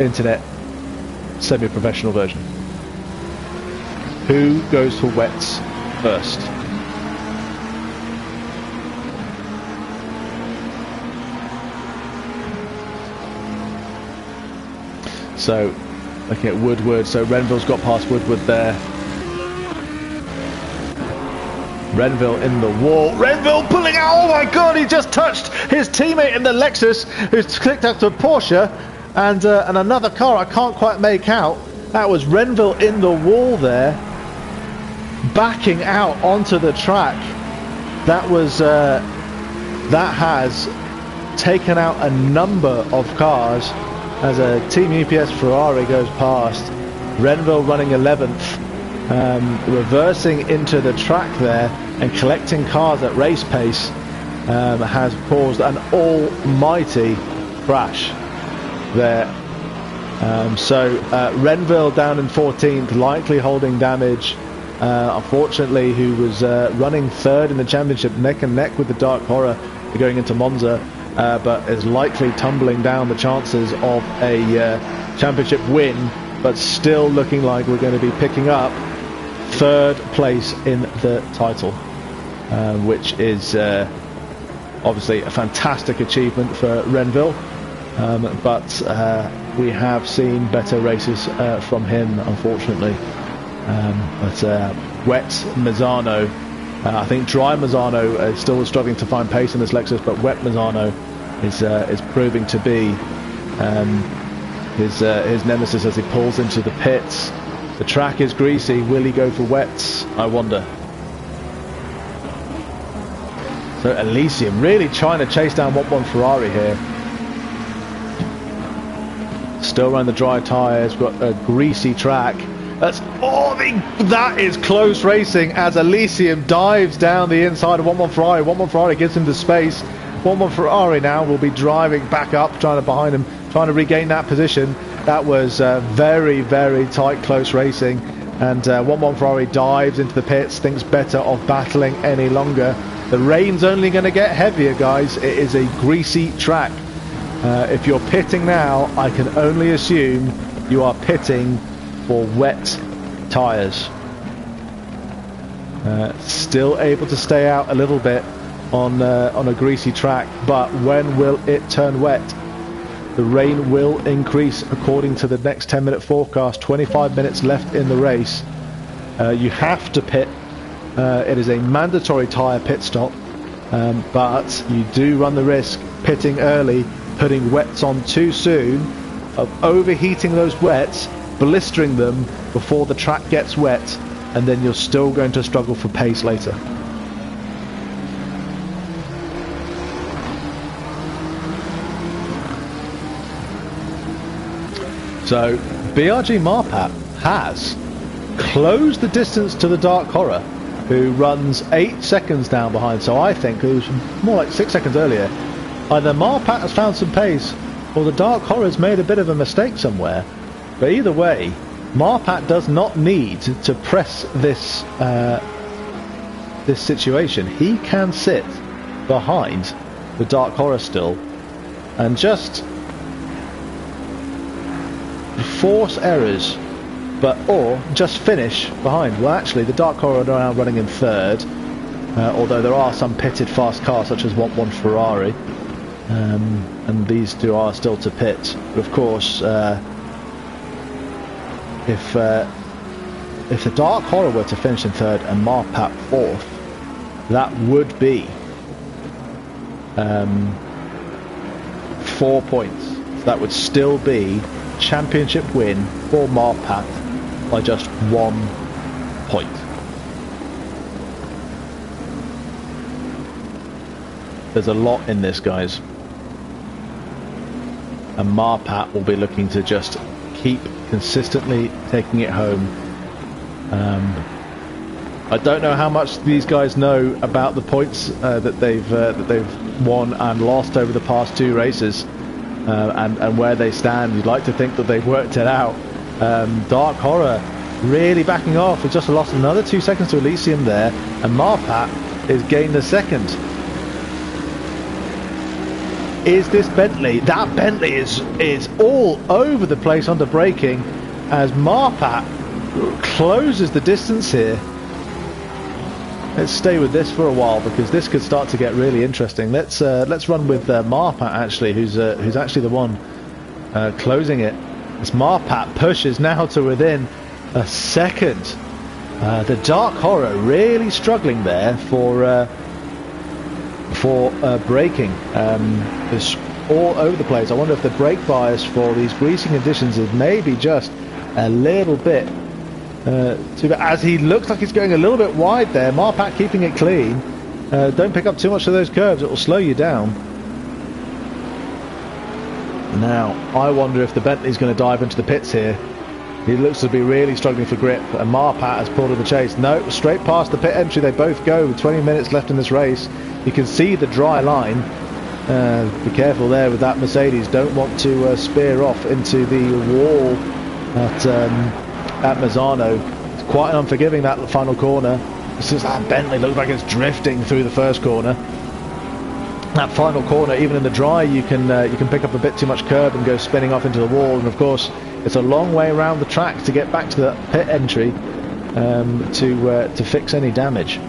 internet semi-professional version. Who goes for wets first? So, looking at Woodward, so Renville's got past Woodward there. Renville in the wall. Renville pulling out. Oh my god, he just touched his teammate in the Lexus, who's clicked up to a Porsche, and another car I can't quite make out. That was Renville in the wall there, backing out onto the track. That was that has taken out a number of cars as a Team UPS Ferrari goes past. Renville running 11th, reversing into the track there and collecting cars at race pace has caused an almighty crash there. So Renville down in 14th, likely holding damage. Unfortunately, who was running third in the championship, neck and neck with the Dark Horror going into Monza, but is likely tumbling down the chances of a championship win, but still looking like we're going to be picking up third place in the title, which is obviously a fantastic achievement for Renville, but we have seen better races from him, unfortunately. But wet Misano, I think dry Misano is still struggling to find pace in this Lexus, but wet Misano is proving to be his nemesis as he pulls into the pits. The track is greasy. Will he go for wets? I wonder. So Elysium really trying to chase down 1-1 Ferrari here. Still running the dry tyres, got a greasy track. That is close racing as Elysium dives down the inside of 1-1 Ferrari. 1-1 Ferrari gives him the space. 1-1 Ferrari now will be driving back up, trying to behind him, trying to regain that position. That was very, very tight, close racing. And 1-1 Ferrari dives into the pits, thinks better of battling any longer. The rain's only going to get heavier, guys. It is a greasy track. If you're pitting now, I can only assume you are pitting for wet tyres. Still able to stay out a little bit on a greasy track, but when will it turn wet? The rain will increase according to the next 10-minute forecast. 25 minutes left in the race. You have to pit. It is a mandatory tyre pit stop, but you do run the risk pitting early, putting wets on too soon, of overheating those wets, blistering them before the track gets wet, and then you're still going to struggle for pace later. So BRG Marpat has closed the distance to the Dark Horror, who runs 8 seconds down behind. So I think it was more like 6 seconds earlier. Either Marpat has found some pace, or the Dark Horror's made a bit of a mistake somewhere. But either way, Marpat does not need to press this this situation. He can sit behind the Dark Horror still and just force errors, or just finish behind. Well, actually, the Dark Horror are now running in third, although there are some pitted fast cars such as 1-1 Ferrari, and these two are still to pit. But of course, if the Dark Horror were to finish in third and Marpat fourth, that would be 4 points. So that would still be championship win for Marpat by just 1 point. There's a lot in this, guys, and Marpat will be looking to just keep consistently taking it home. I don't know how much these guys know about the points that they've won and lost over the past 2 races, and where they stand. You'd like to think that they've worked it out. Dark Horror really backing off. We just lost another 2 seconds to Elysium there, and Marpat is gained a second. Is this Bentley? That Bentley is all over the place under braking as Marpat closes the distance here. Let's stay with this for a while because this could start to get really interesting. Let's run with Marpat actually, who's actually the one closing it. As Marpat pushes now to within a second. The Dark Horror really struggling there for braking. It's all over the place. I wonder if the brake bias for these greasy conditions is maybe just a little bit as he looks like he's going a little bit wide there. Marpat keeping it clean. Don't pick up too much of those curves, it will slow you down. Now, I wonder if the Bentley's going to dive into the pits here. He looks to be really struggling for grip, and Marpat has pulled in the chase. No, straight past the pit entry they both go with 20 minutes left in this race. You can see the dry line. Be careful there with that Mercedes. Don't want to spear off into the wall at Misano. It's quite unforgiving, that final corner. Since that Bentley looks like it's drifting through the first corner. That final corner, even in the dry, you can pick up a bit too much curb and go spinning off into the wall. And of course, it's a long way around the track to get back to the pit entry to fix any damage.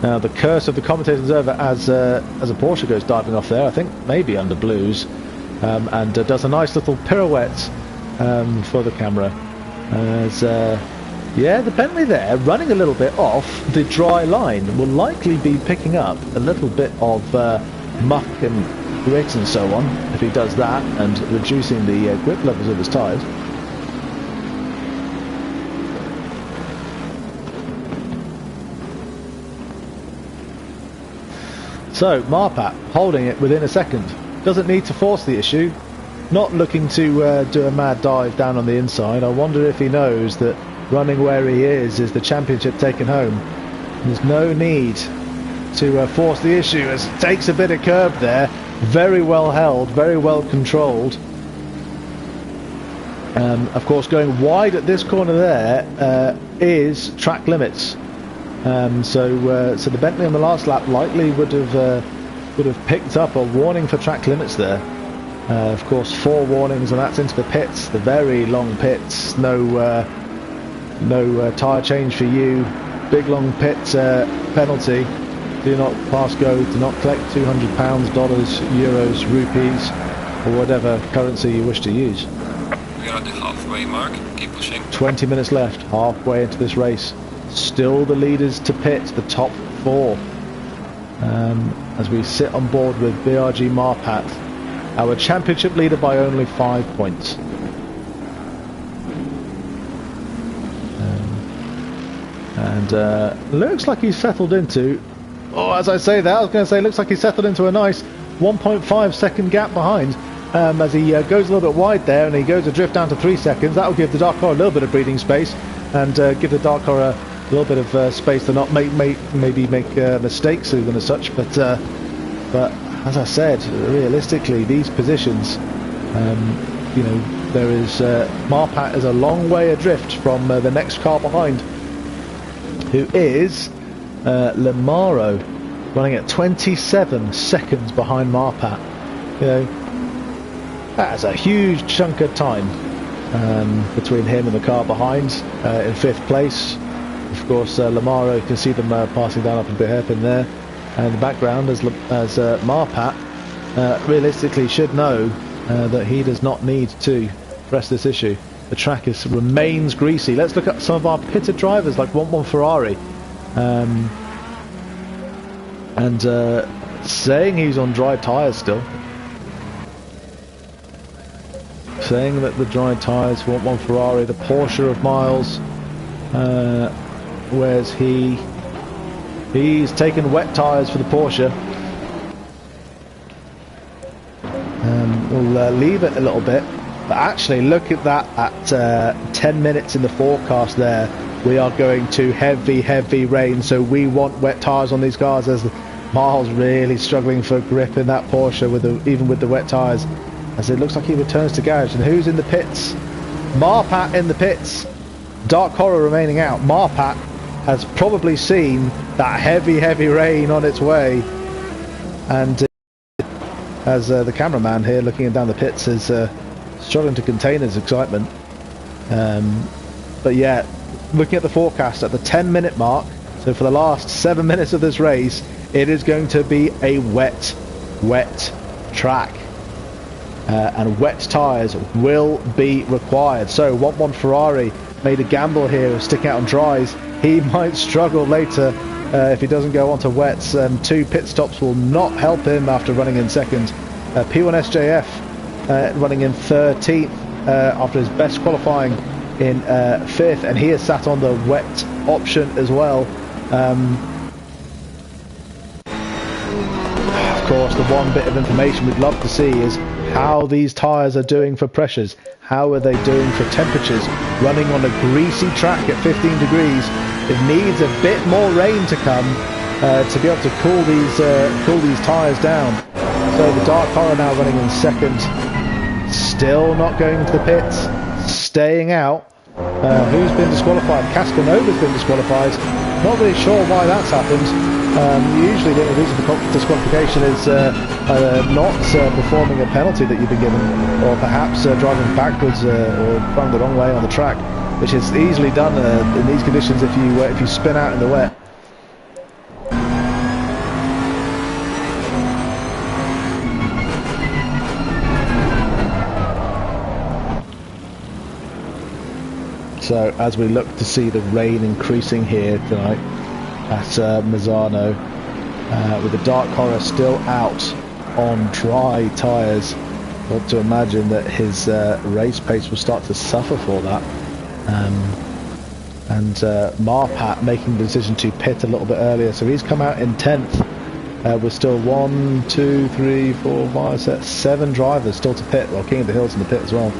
Now the curse of the commentator's over as a Porsche goes diving off there. I think maybe under blues, and does a nice little pirouette for the camera. Yeah, the Bentley there, running a little bit off the dry line, will likely be picking up a little bit of muck and grit and so on, if he does that, and reducing the grip levels of his tyres. So, Marpat holding it within a second. Doesn't need to force the issue. Not looking to do a mad dive down on the inside. I wonder if he knows that running where he is the championship taken home. There's no need to force the issue, as it takes a bit of curb there. Very well held, very well controlled. Of course, going wide at this corner there is track limits. So the Bentley on the last lap likely would have picked up a warning for track limits there. Of course, 4 warnings, and that's into the pits, the very long pits. No tyre change for you. Big long pit penalty. Do not pass go. Do not collect £200, dollars, euros, rupees, or whatever currency you wish to use. We are at the halfway mark. Keep pushing. 20 minutes left, halfway into this race. Still the leaders to pit, the top 4. As we sit on board with BRG Marpat, our championship leader by only 5 points. And looks like he's settled into, as I say that, I was going to say, looks like he's settled into a nice 1.5 second gap behind, as he goes a little bit wide there, and he goes adrift down to 3 seconds. That will give the Dark Horse a little bit of breathing space, and give the Dark Horse a little bit of space to not maybe make mistakes even as such. But as I said, realistically, these positions, you know, there is Marpat is a long way adrift from the next car behind, who is Lamaro, running at 27 seconds behind Marpat. You know, that's a huge chunk of time between him and the car behind in 5th place. Of course, Lamaro, you can see them passing down up a bit hairpin there. And in the background, as Marpat realistically should know that he does not need to press this issue. The track remains greasy. Let's look at some of our pitted drivers, like 1-1 Ferrari, and saying he's on dry tyres still. Saying that the dry tyres for 1-1 Ferrari, the Porsche of Miles, whereas he's taken wet tyres for the Porsche. We'll leave it a little bit, but actually look at that at 10 minutes in the forecast there. We are going to heavy rain, so we want wet tyres on these cars, as Miles really struggling for grip in that Porsche even with the wet tyres, as it looks like he returns to garage. And who's in the pits? Marpat in the pits. Dark Horror remaining out. Marpat has probably seen that heavy rain on its way, and as the cameraman here looking down the pits is struggling to contain his excitement. But yeah, looking at the forecast at the 10-minute mark, so for the last 7 minutes of this race, it is going to be a wet track, and wet tyres will be required. So 1-1 Ferrari made a gamble here of sticking out on dries. He might struggle later if he doesn't go onto wets, and 2 pit stops will not help him after running in second. P1 SJF running in 13th after his best qualifying in 5th, and he has sat on the wet option as well. course, the one bit of information we'd love to see is how these tyres are doing for pressures. How are they doing for temperatures? Running on a greasy track at 15 degrees, it needs a bit more rain to come to be able to cool these tyres down. So the Dark Horror now running in second, still not going into the pits, staying out. Who's been disqualified? Caskanova's been disqualified. Not really sure why that's happened. Usually the only reason for disqualification is not performing a penalty that you've been given, or perhaps driving backwards or driving the wrong way on the track, which is easily done in these conditions if you spin out in the wet. So as we look to see the rain increasing here tonight at Misano, with the Dark Horror still out on dry tyres, I want to imagine that his race pace will start to suffer for that. And Marpat making the decision to pit a little bit earlier, so he's come out in 10th. We're still 1, 2, 3, 4, 5, 6, 7 drivers still to pit. Well, King of the Hill's in the pit as well.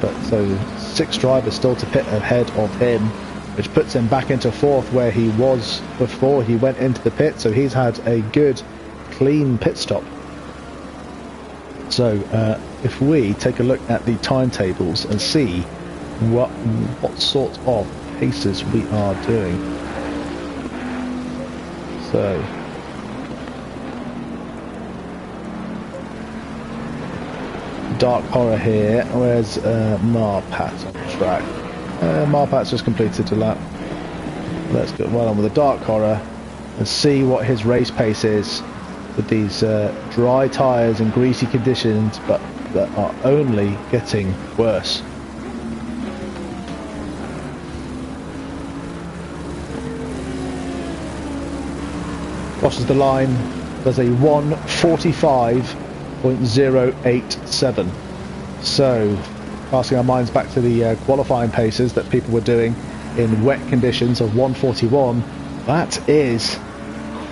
But so 6 drivers still to pit ahead of him, which puts him back into 4th where he was before he went into the pit. So he's had a good, clean pit stop. So if we take a look at the timetables and see what sort of paces we are doing. So Dark Horror here. Where's Marpat on the track? Marpat's just completed a lap. Let's get well on with the Dark Horror and see what his race pace is with these dry tyres and greasy conditions, but that are only getting worse. Crosses the line, does a 1:45.087. So, casting our minds back to the qualifying paces that people were doing in wet conditions of 1:41, that is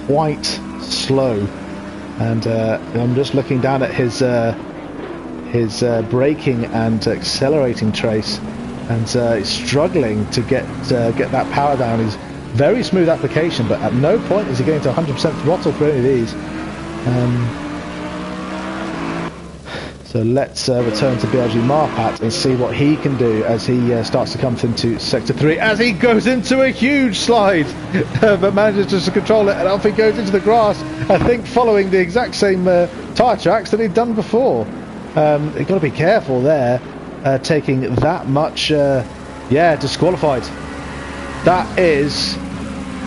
quite slow. And I'm just looking down at his braking and accelerating trace, and he's struggling to get that power down. He's very smooth application, but at no point is he getting to 100% throttle for any of these. So let's return to BRG Marpat and see what he can do as he starts to come into Sector 3, as he goes into a huge slide, but manages just to control it, and off he goes into the grass, I think following the exact same tyre tracks that he'd done before. You've got to be careful there, taking that much, disqualified. That is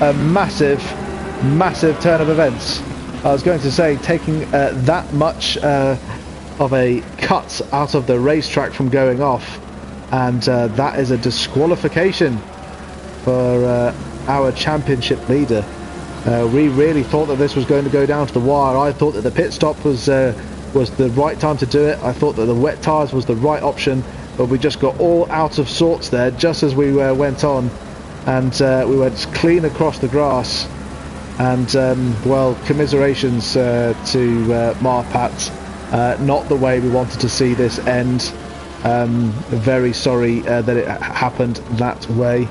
a massive, massive turn of events. I was going to say, taking that much of a cut out of the racetrack from going off, and that is a disqualification for our championship leader. We really thought that this was going to go down to the wire. I thought that the pit stop was the right time to do it. I thought that the wet tyres was the right option, but we just got all out of sorts there just as we went on, and we went clean across the grass. And well, commiserations to Marpat. Not the way we wanted to see this end. Very sorry that it happened that way.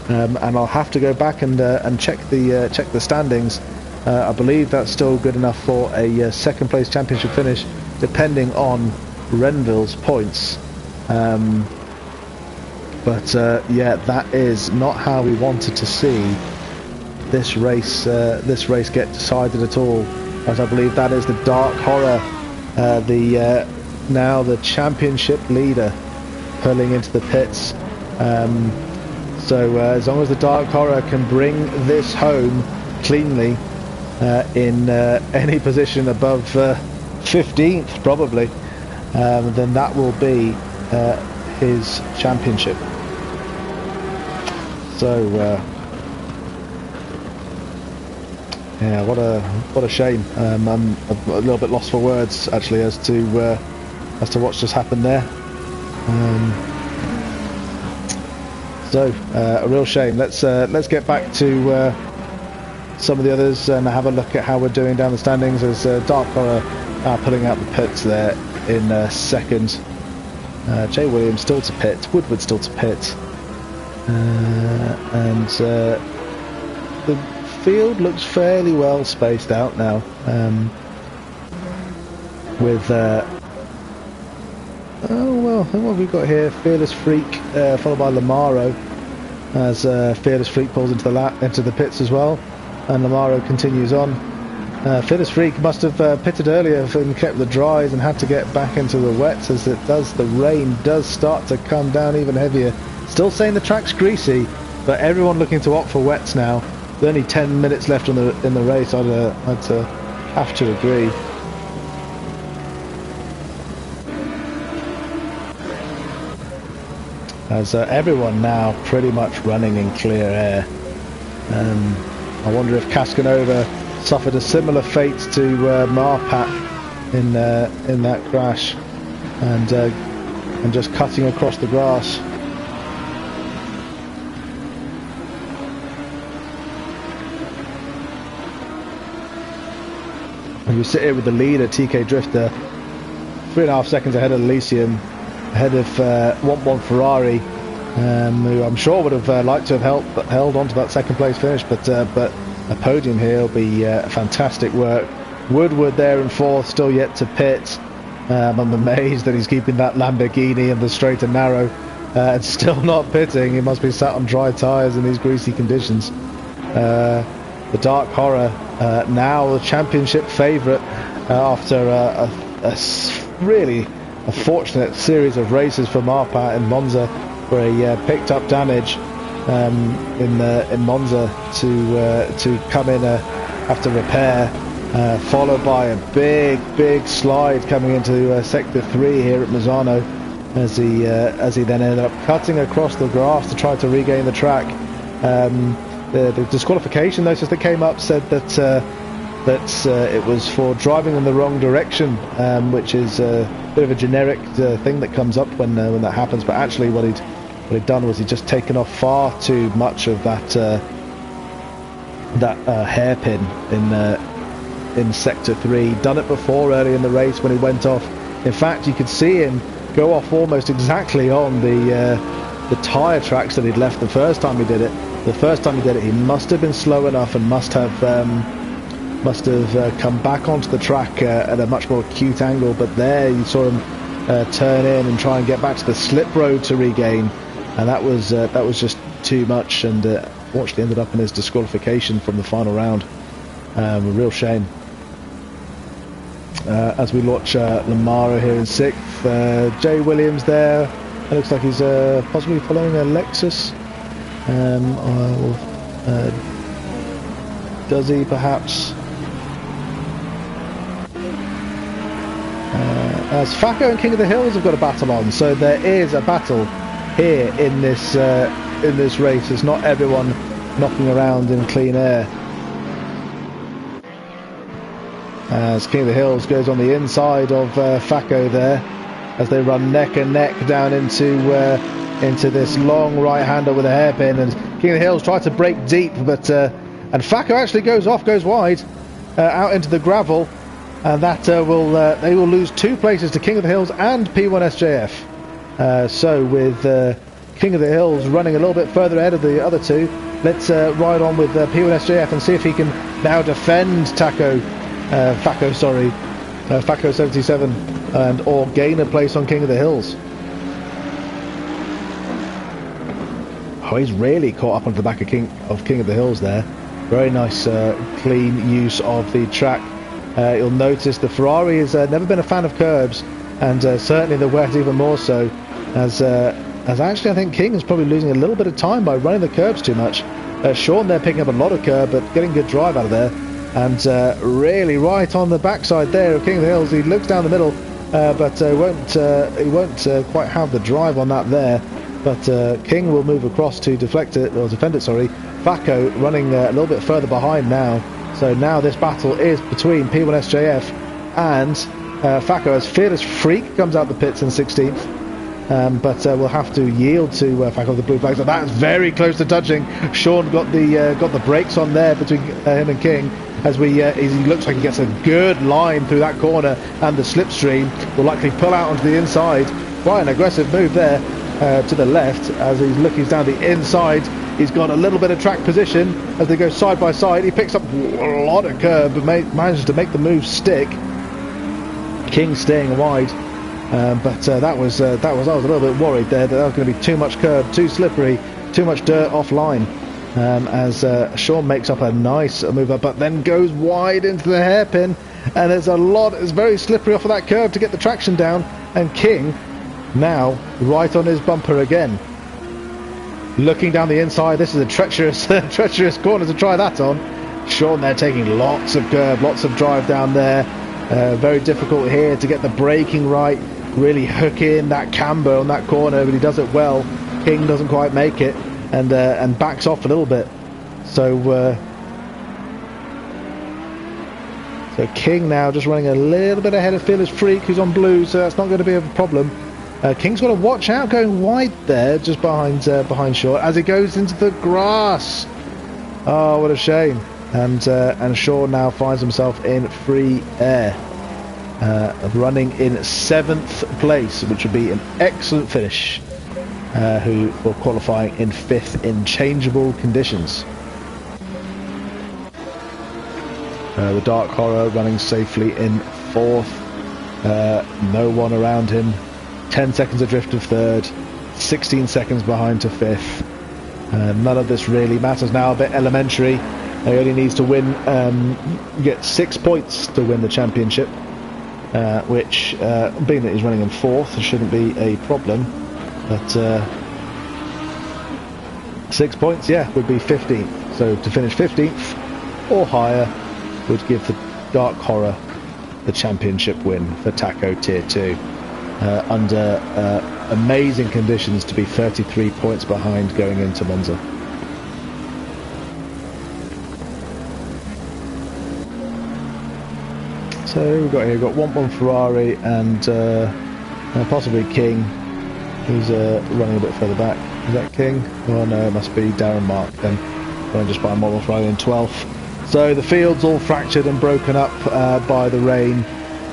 And I'll have to go back and check the standings. I believe that's still good enough for a second place championship finish, depending on Renville's points. But yeah, that is not how we wanted to see this race get decided at all. As I believe that is the Dark Horror, now the championship leader, pulling into the pits. So as long as the Dark Horror can bring this home cleanly, in any position above 15th probably, then that will be his championship. So yeah, what a shame. I'm a little bit lost for words actually as to what's just happened there. So a real shame. Let's get back to some of the others and have a look at how we're doing down the standings, as Dark Horror pulling out the pits there in second. Jay Williams still to pit, Woodward still to pit, and the field looks fairly well spaced out now, with oh well, what have we got here? Fearless Freak followed by Lamaro, as Fearless Freak pulls into the pits as well, and Lamaro continues on. Fearless Freak must have pitted earlier and kept the dries and had to get back into the wets, as the rain does start to come down even heavier. Still saying the track's greasy, but everyone looking to opt for wets now. With only 10 minutes left in the race, I'd have to agree. As everyone now pretty much running in clear air. I wonder if Cascanova suffered a similar fate to Marpat in that crash, and just cutting across the grass. And you sit here with the leader, TK Drifter, 3.5 seconds ahead of Elysium, ahead of 1-1 Ferrari, who I'm sure would have liked to have held on to that second place finish, but a podium here will be fantastic work. Woodward there in fourth, still yet to pit. I'm amazed that he's keeping that Lamborghini in the straight and narrow and still not pitting. He must be sat on dry tyres in these greasy conditions. The Dark Horror, now the championship favourite after really a fortunate series of races for Marpat in Monza, where he picked up damage in Monza to come in after repair, followed by a big slide coming into sector 3 here at Misano, as he then ended up cutting across the grass to try to regain the track. The disqualification notice that came up said that it was for driving in the wrong direction, which is a bit of a generic thing that comes up when that happens. But actually, what he'd done was he'd just taken off far too much of that hairpin in sector 3. Done it before early in the race when he went off. In fact, you could see him go off almost exactly on the tyre tracks that he'd left the first time he did it. The first time he did it, he must have been slow enough and must have come back onto the track at a much more acute angle. But there you saw him turn in and try and get back to the slip road to regain, and that was just too much, and unfortunately ended up in his disqualification from the final round. A real shame. As we launch Lamaro here in 6th, Jay Williams there. It looks like he's possibly following a Lexus. Does he perhaps? As Facco and King of the Hills have got a battle on, so there is a battle here in this race. It's not everyone knocking around in clean air. As King of the Hills goes on the inside of Facco there, as they run neck and neck down into this long right-hander with a hairpin, and King of the Hills try to break deep, but and Facco actually goes wide out into the gravel, and that they will lose 2 places to King of the Hills and P1SJF. So with King of the Hills running a little bit further ahead of the other 2, let's ride on with P1SJF and see if he can now defend Facco 77, and or gain a place on King of the Hills. Oh, he's really caught up onto the back of King of the Hills there. Very nice, clean use of the track. You'll notice the Ferrari has never been a fan of curbs, and certainly the wet even more so. As actually I think King is probably losing a little bit of time by running the curbs too much. Sean there picking up a lot of curb, but getting good drive out of there, and really right on the backside there of King of the Hills. He looks down the middle, but he won't quite have the drive on that there. But King will move across to defend it. Sorry, Facco running a little bit further behind now. So now this battle is between P1SJF and Facco, as Fearless Freak comes out the pits in 16th. but we'll have to yield to back off the blue flag. So that's very close to touching. Sean got the brakes on there between him and King, as he looks like he gets a good line through that corner, and the slipstream will likely pull out onto the inside. Quite an aggressive move there to the left as he's down the inside. He's got a little bit of track position as they go side by side. He picks up a lot of curb, but manages to make the move stick. King staying wide. But I was a little bit worried there that was going to be too much curb, too slippery, too much dirt offline, as Sean makes up a nice move up, but then goes wide into the hairpin, and it's very slippery off of that curve to get the traction down, and King now right on his bumper again. Looking down the inside, this is a treacherous corner to try that on. Sean there taking lots of curb, lots of drive down there. Very difficult here to get the braking right, really hook in that camber on that corner, but he does it well. King doesn't quite make it, and backs off a little bit. So King now just running a little bit ahead of Fearless Freak, who's on blue, so that's not going to be a problem. King's got to watch out going wide there, just behind Shaw, as he goes into the grass. Oh, what a shame. And Shaw now finds himself in free air, running in 7th place, which would be an excellent finish, who were qualifying in 5th in changeable conditions. The Dark Horror running safely in 4th, no one around him, 10 seconds adrift of 3rd, 16 seconds behind to 5th. None of this really matters now, a bit elementary. He only needs to win, get 6 points to win the championship, which, being that he's running in 4th, shouldn't be a problem. But 6 points, yeah, would be 15th. So to finish 15th or higher would give the Dark Horror the championship win for Taco Tier 2. Under amazing conditions to be 33 points behind going into Monza. So we've got 1-1 Ferrari and possibly King, who's running a bit further back. Is that King? Oh no, it must be Darren Mark then, running just by 1-1 Ferrari in 12th. So the field's all fractured and broken up by the rain,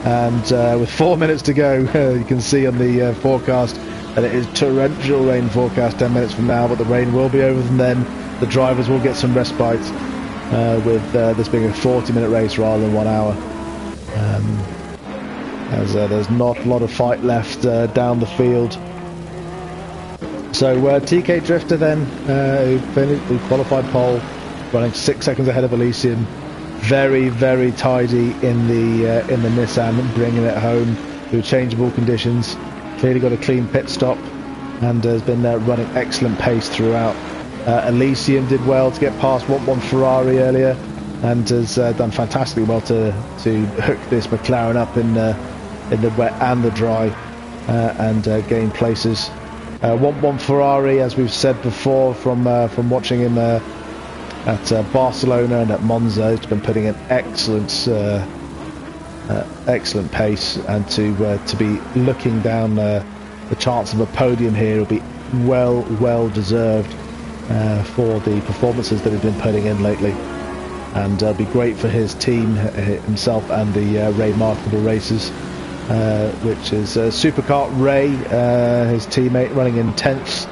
and with 4 minutes to go, you can see on the forecast that it is torrential rain forecast 10 minutes from now, but the rain will be over from then. The drivers will get some respite, with this being a 40-minute race rather than 1 hour. As there's not a lot of fight left down the field. So TK Drifter then, who qualified pole, running 6 seconds ahead of Elysium. Very, very tidy in the Nissan, bringing it home through changeable conditions. Clearly got a clean pit stop and has been running excellent pace throughout. Elysium did well to get past 1-1 Ferrari earlier, and has done fantastically well to hook this McLaren up in the wet and the dry, and gain places. 1-1 Ferrari, as we've said before, from watching him at Barcelona and at Monza, he's been putting in excellent pace, and to be looking down the chance of a podium here will be well deserved for the performances that he's been putting in lately. And be great for his team, himself and the Ray Markable Races, which is Superkart Ray, his teammate, running in 10th,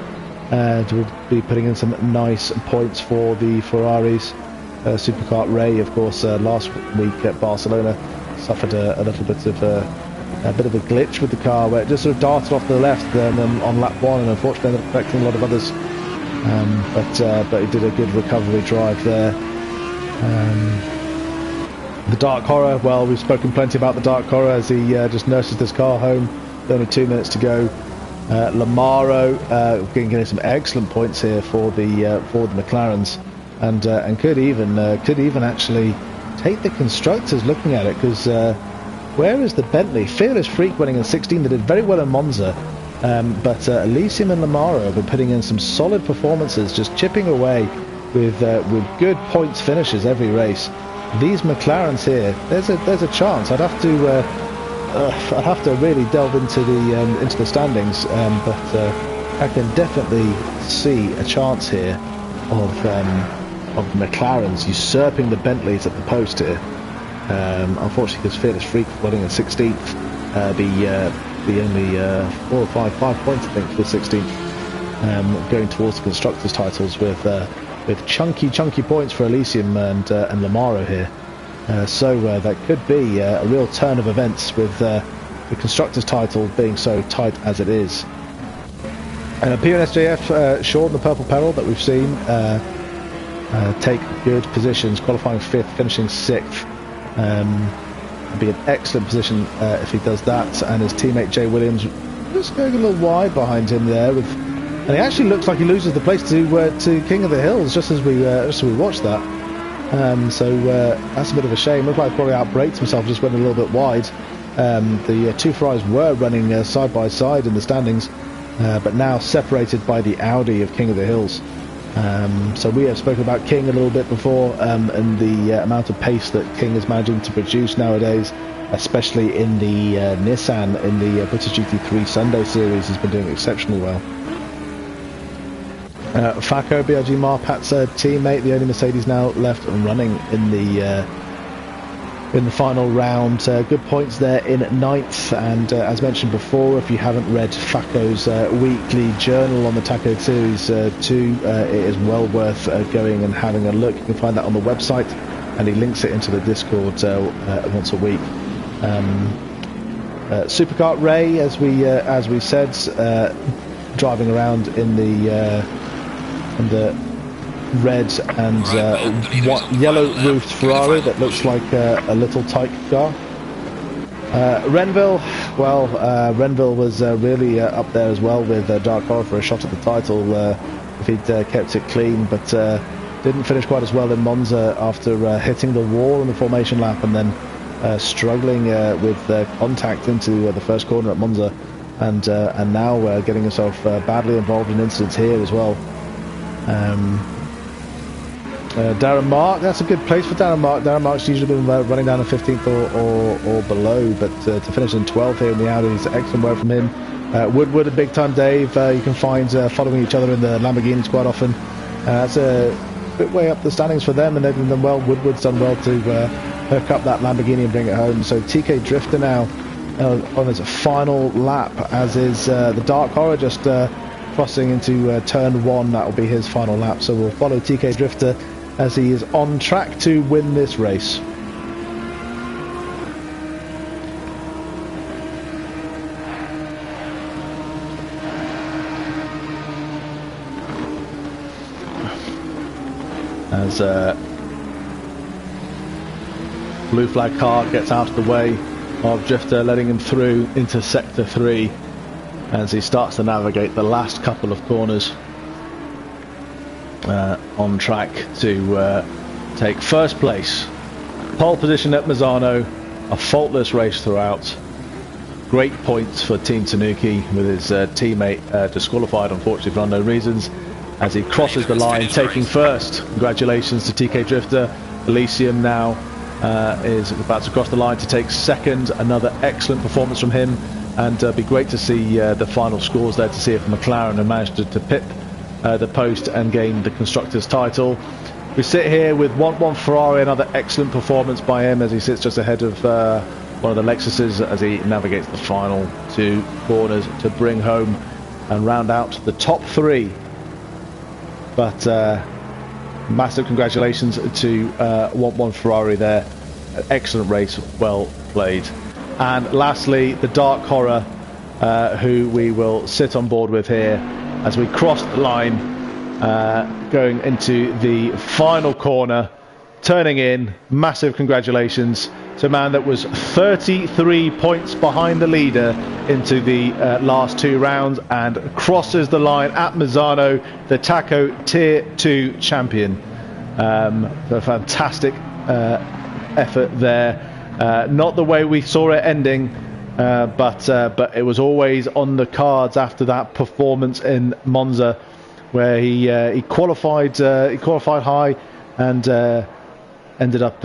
to be putting in some nice points for the Ferraris. Superkart Ray, of course, last week at Barcelona suffered a little bit of a glitch with the car, where it just sort of darted off to the left on lap 1, and unfortunately ended up affecting a lot of others. But he did a good recovery drive there. The Dark Horror, well, we've spoken plenty about the Dark Horror as he just nurses this car home. Only 2 minutes to go. Lamaro getting some excellent points here for the McLarens, and could even actually take the constructors looking at it, because where is the Bentley? Fearless Freak running in 16, they did very well in Monza, but Elysium and Lamaro have been putting in some solid performances, just chipping away with good points finishes every race. These McLarens here, there's a chance. I'd have I'd have to really delve into the standings, but I can definitely see a chance here of the McLarens usurping the Bentleys at the post here. Unfortunately, because Fearless Freak running in 16th, the only 4 or 5 points I think for 16th, going towards the constructors' titles with chunky points for Elysium and Lamaro here. So that could be a real turn of events with the constructors' title being so tight as it is. P1SJF, Sean, the Purple Peril that we've seen, take good positions, qualifying 5th, finishing 6th. It'd be an excellent position if he does that, and his teammate Jay Williams just going a little wide behind him there, and he actually looks like he loses the place to King of the Hills just as we watched that. So that's a bit of a shame. Looked like he probably outbraked himself, just went a little bit wide. The two Ferraris were running side by side in the standings, but now separated by the Audi of King of the Hills. So we have spoken about King a little bit before, and the amount of pace that King is managing to produce nowadays, especially in the Nissan in the British GT3 Sunday series, has been doing exceptionally well. Faco, BRG Marpat's teammate, the only Mercedes now left and running in the final round. Good points there in 9th, and as mentioned before, if you haven't read Faco's weekly journal on the Taco Series 2, it is well worth going and having a look. You can find that on the website, and he links it into the Discord once a week. Superkart Ray, as we said, driving around in the red and yellow-roofed Ferrari that looks like a little tyke car. Renville, well, Renville was really up there as well with Dark Horror for a shot at the title if he'd kept it clean, but didn't finish quite as well in Monza after hitting the wall in the formation lap and then struggling with contact into the first corner at Monza, and now getting himself badly involved in incidents here as well. Darren Mark, that's a good place for Darren Mark. Darren Mark's usually been running down in 15th or below, but to finish in 12th here in the Audi is excellent work from him. Woodward and Big Time Dave, you can find following each other in the Lamborghinis quite often. That's a bit way up the standings for them, and they've done well. Woodward's done well to hook up that Lamborghini and bring it home. So TK Drifter now on his final lap, as is the Dark Horror just crossing into turn 1. That will be his final lap, so we'll follow TK Drifter as he is on track to win this race. As blue flag car gets out of the way of Drifter, letting him through into sector 3 as he starts to navigate the last couple of corners. On track to take first place. Pole position at Misano, a faultless race throughout. Great points for Team Tanuki, with his teammate disqualified unfortunately for unknown reasons, as he crosses the line taking first. Congratulations to TK Drifter. Elysium now is about to cross the line to take second. Another excellent performance from him, and be great to see the final scores there to see if McLaren have managed to pip the post and gain the constructors title. We sit here with 1-1 Ferrari, another excellent performance by him as he sits just ahead of one of the Lexuses as he navigates the final 2 corners to bring home and round out the top 3. But massive congratulations to 1-1 Ferrari there. Excellent race, well played. And lastly, the Dark Horror, who we will sit on board with here as we cross the line, going into the final corner, turning in. Massive congratulations to a man that was 33 points behind the leader into the last 2 rounds and crosses the line at Misano, the Taco Tier 2 champion. A fantastic effort there. Not the way we saw it ending, but it was always on the cards after that performance in Monza, where he qualified high and ended up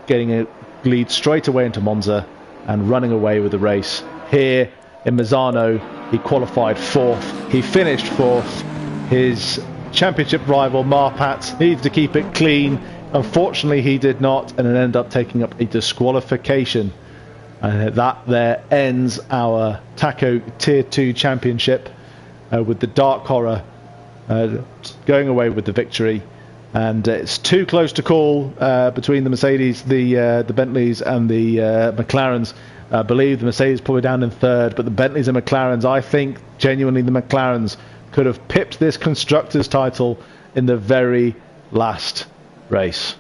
getting a lead straight away into Monza, and running away with the race. Here in Misano, he qualified 4th. He finished 4th. His championship rival Marpat needed to keep it clean. Unfortunately, he did not, and it ended up taking up a disqualification. And that there ends our Taco Tier 2 Championship with the Dark Horror going away with the victory. And it's too close to call between the Mercedes, the Bentleys and the McLarens. I believe the Mercedes probably down in 3rd, but the Bentleys and McLarens, I think genuinely the McLarens could have pipped this Constructors title in the very last race.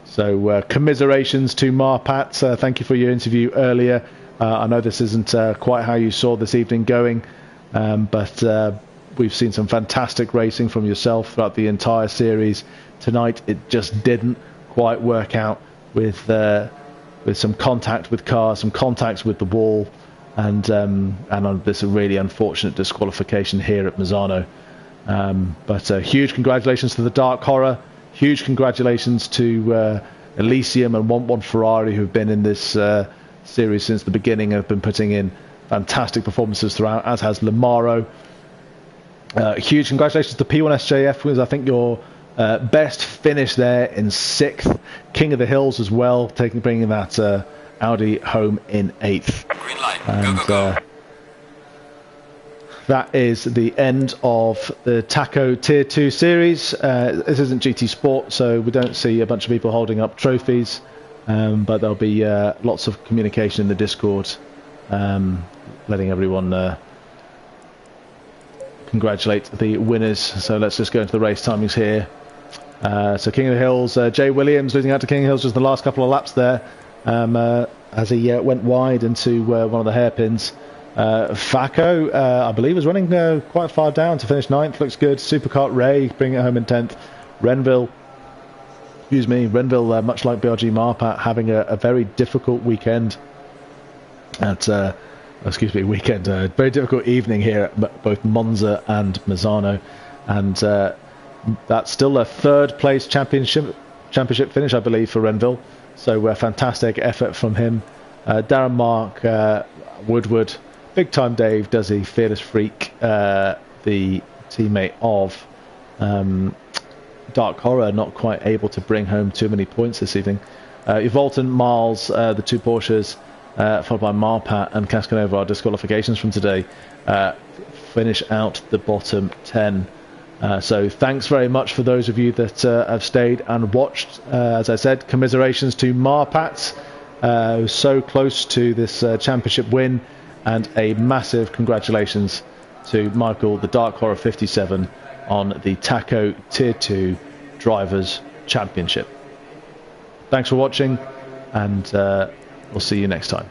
So commiserations to Marpat. Thank you for your interview earlier. I know this isn't quite how you saw this evening going, but we've seen some fantastic racing from yourself throughout the entire series. Tonight it just didn't quite work out with some contact with cars, some contacts with the wall, and on this really unfortunate disqualification here at Misano. But huge congratulations to the Dark Horror. Huge congratulations to Elysium and 1-1 Ferrari, who've been in this series since the beginning, have been putting in fantastic performances throughout, as has Lamaro. Huge congratulations to P1SJF, because I think your best finish there in 6th. King of the Hills as well, bringing that Audi home in 8th. Green light. And Go, go, go. That is the end of the Taco Tier 2 series. This isn't GT Sport, so we don't see a bunch of people holding up trophies, but there'll be lots of communication in the Discord, letting everyone congratulate the winners. So let's just go into the race timings here. So King of the Hills, Jay Williams losing out to King of the Hills just the last couple of laps there, as he went wide into one of the hairpins. Faco, I believe, is running quite far down to finish 9th. Looks good. Supercart Ray bringing it home in 10th. Renville, much like BRG Marpat, having a very difficult weekend at weekend, very difficult evening here at both Monza and Misano, and that's still a 3rd place championship finish, I believe, for Renville. So fantastic effort from him. Darren Mark, Woodward, Big Time Dave, does he? Fearless Freak, the teammate of Dark Horror, not quite able to bring home too many points this evening. Evolton, Miles, the 2 Porsches, followed by Marpat and Cascanova, our disqualifications from today, finish out the bottom 10. So thanks very much for those of you that have stayed and watched. As I said, commiserations to Marpat, who's so close to this championship win, and a massive congratulations to Michael, the Dark Horror 57, on the Taco Tier 2 Drivers Championship. Thanks for watching, and we'll see you next time.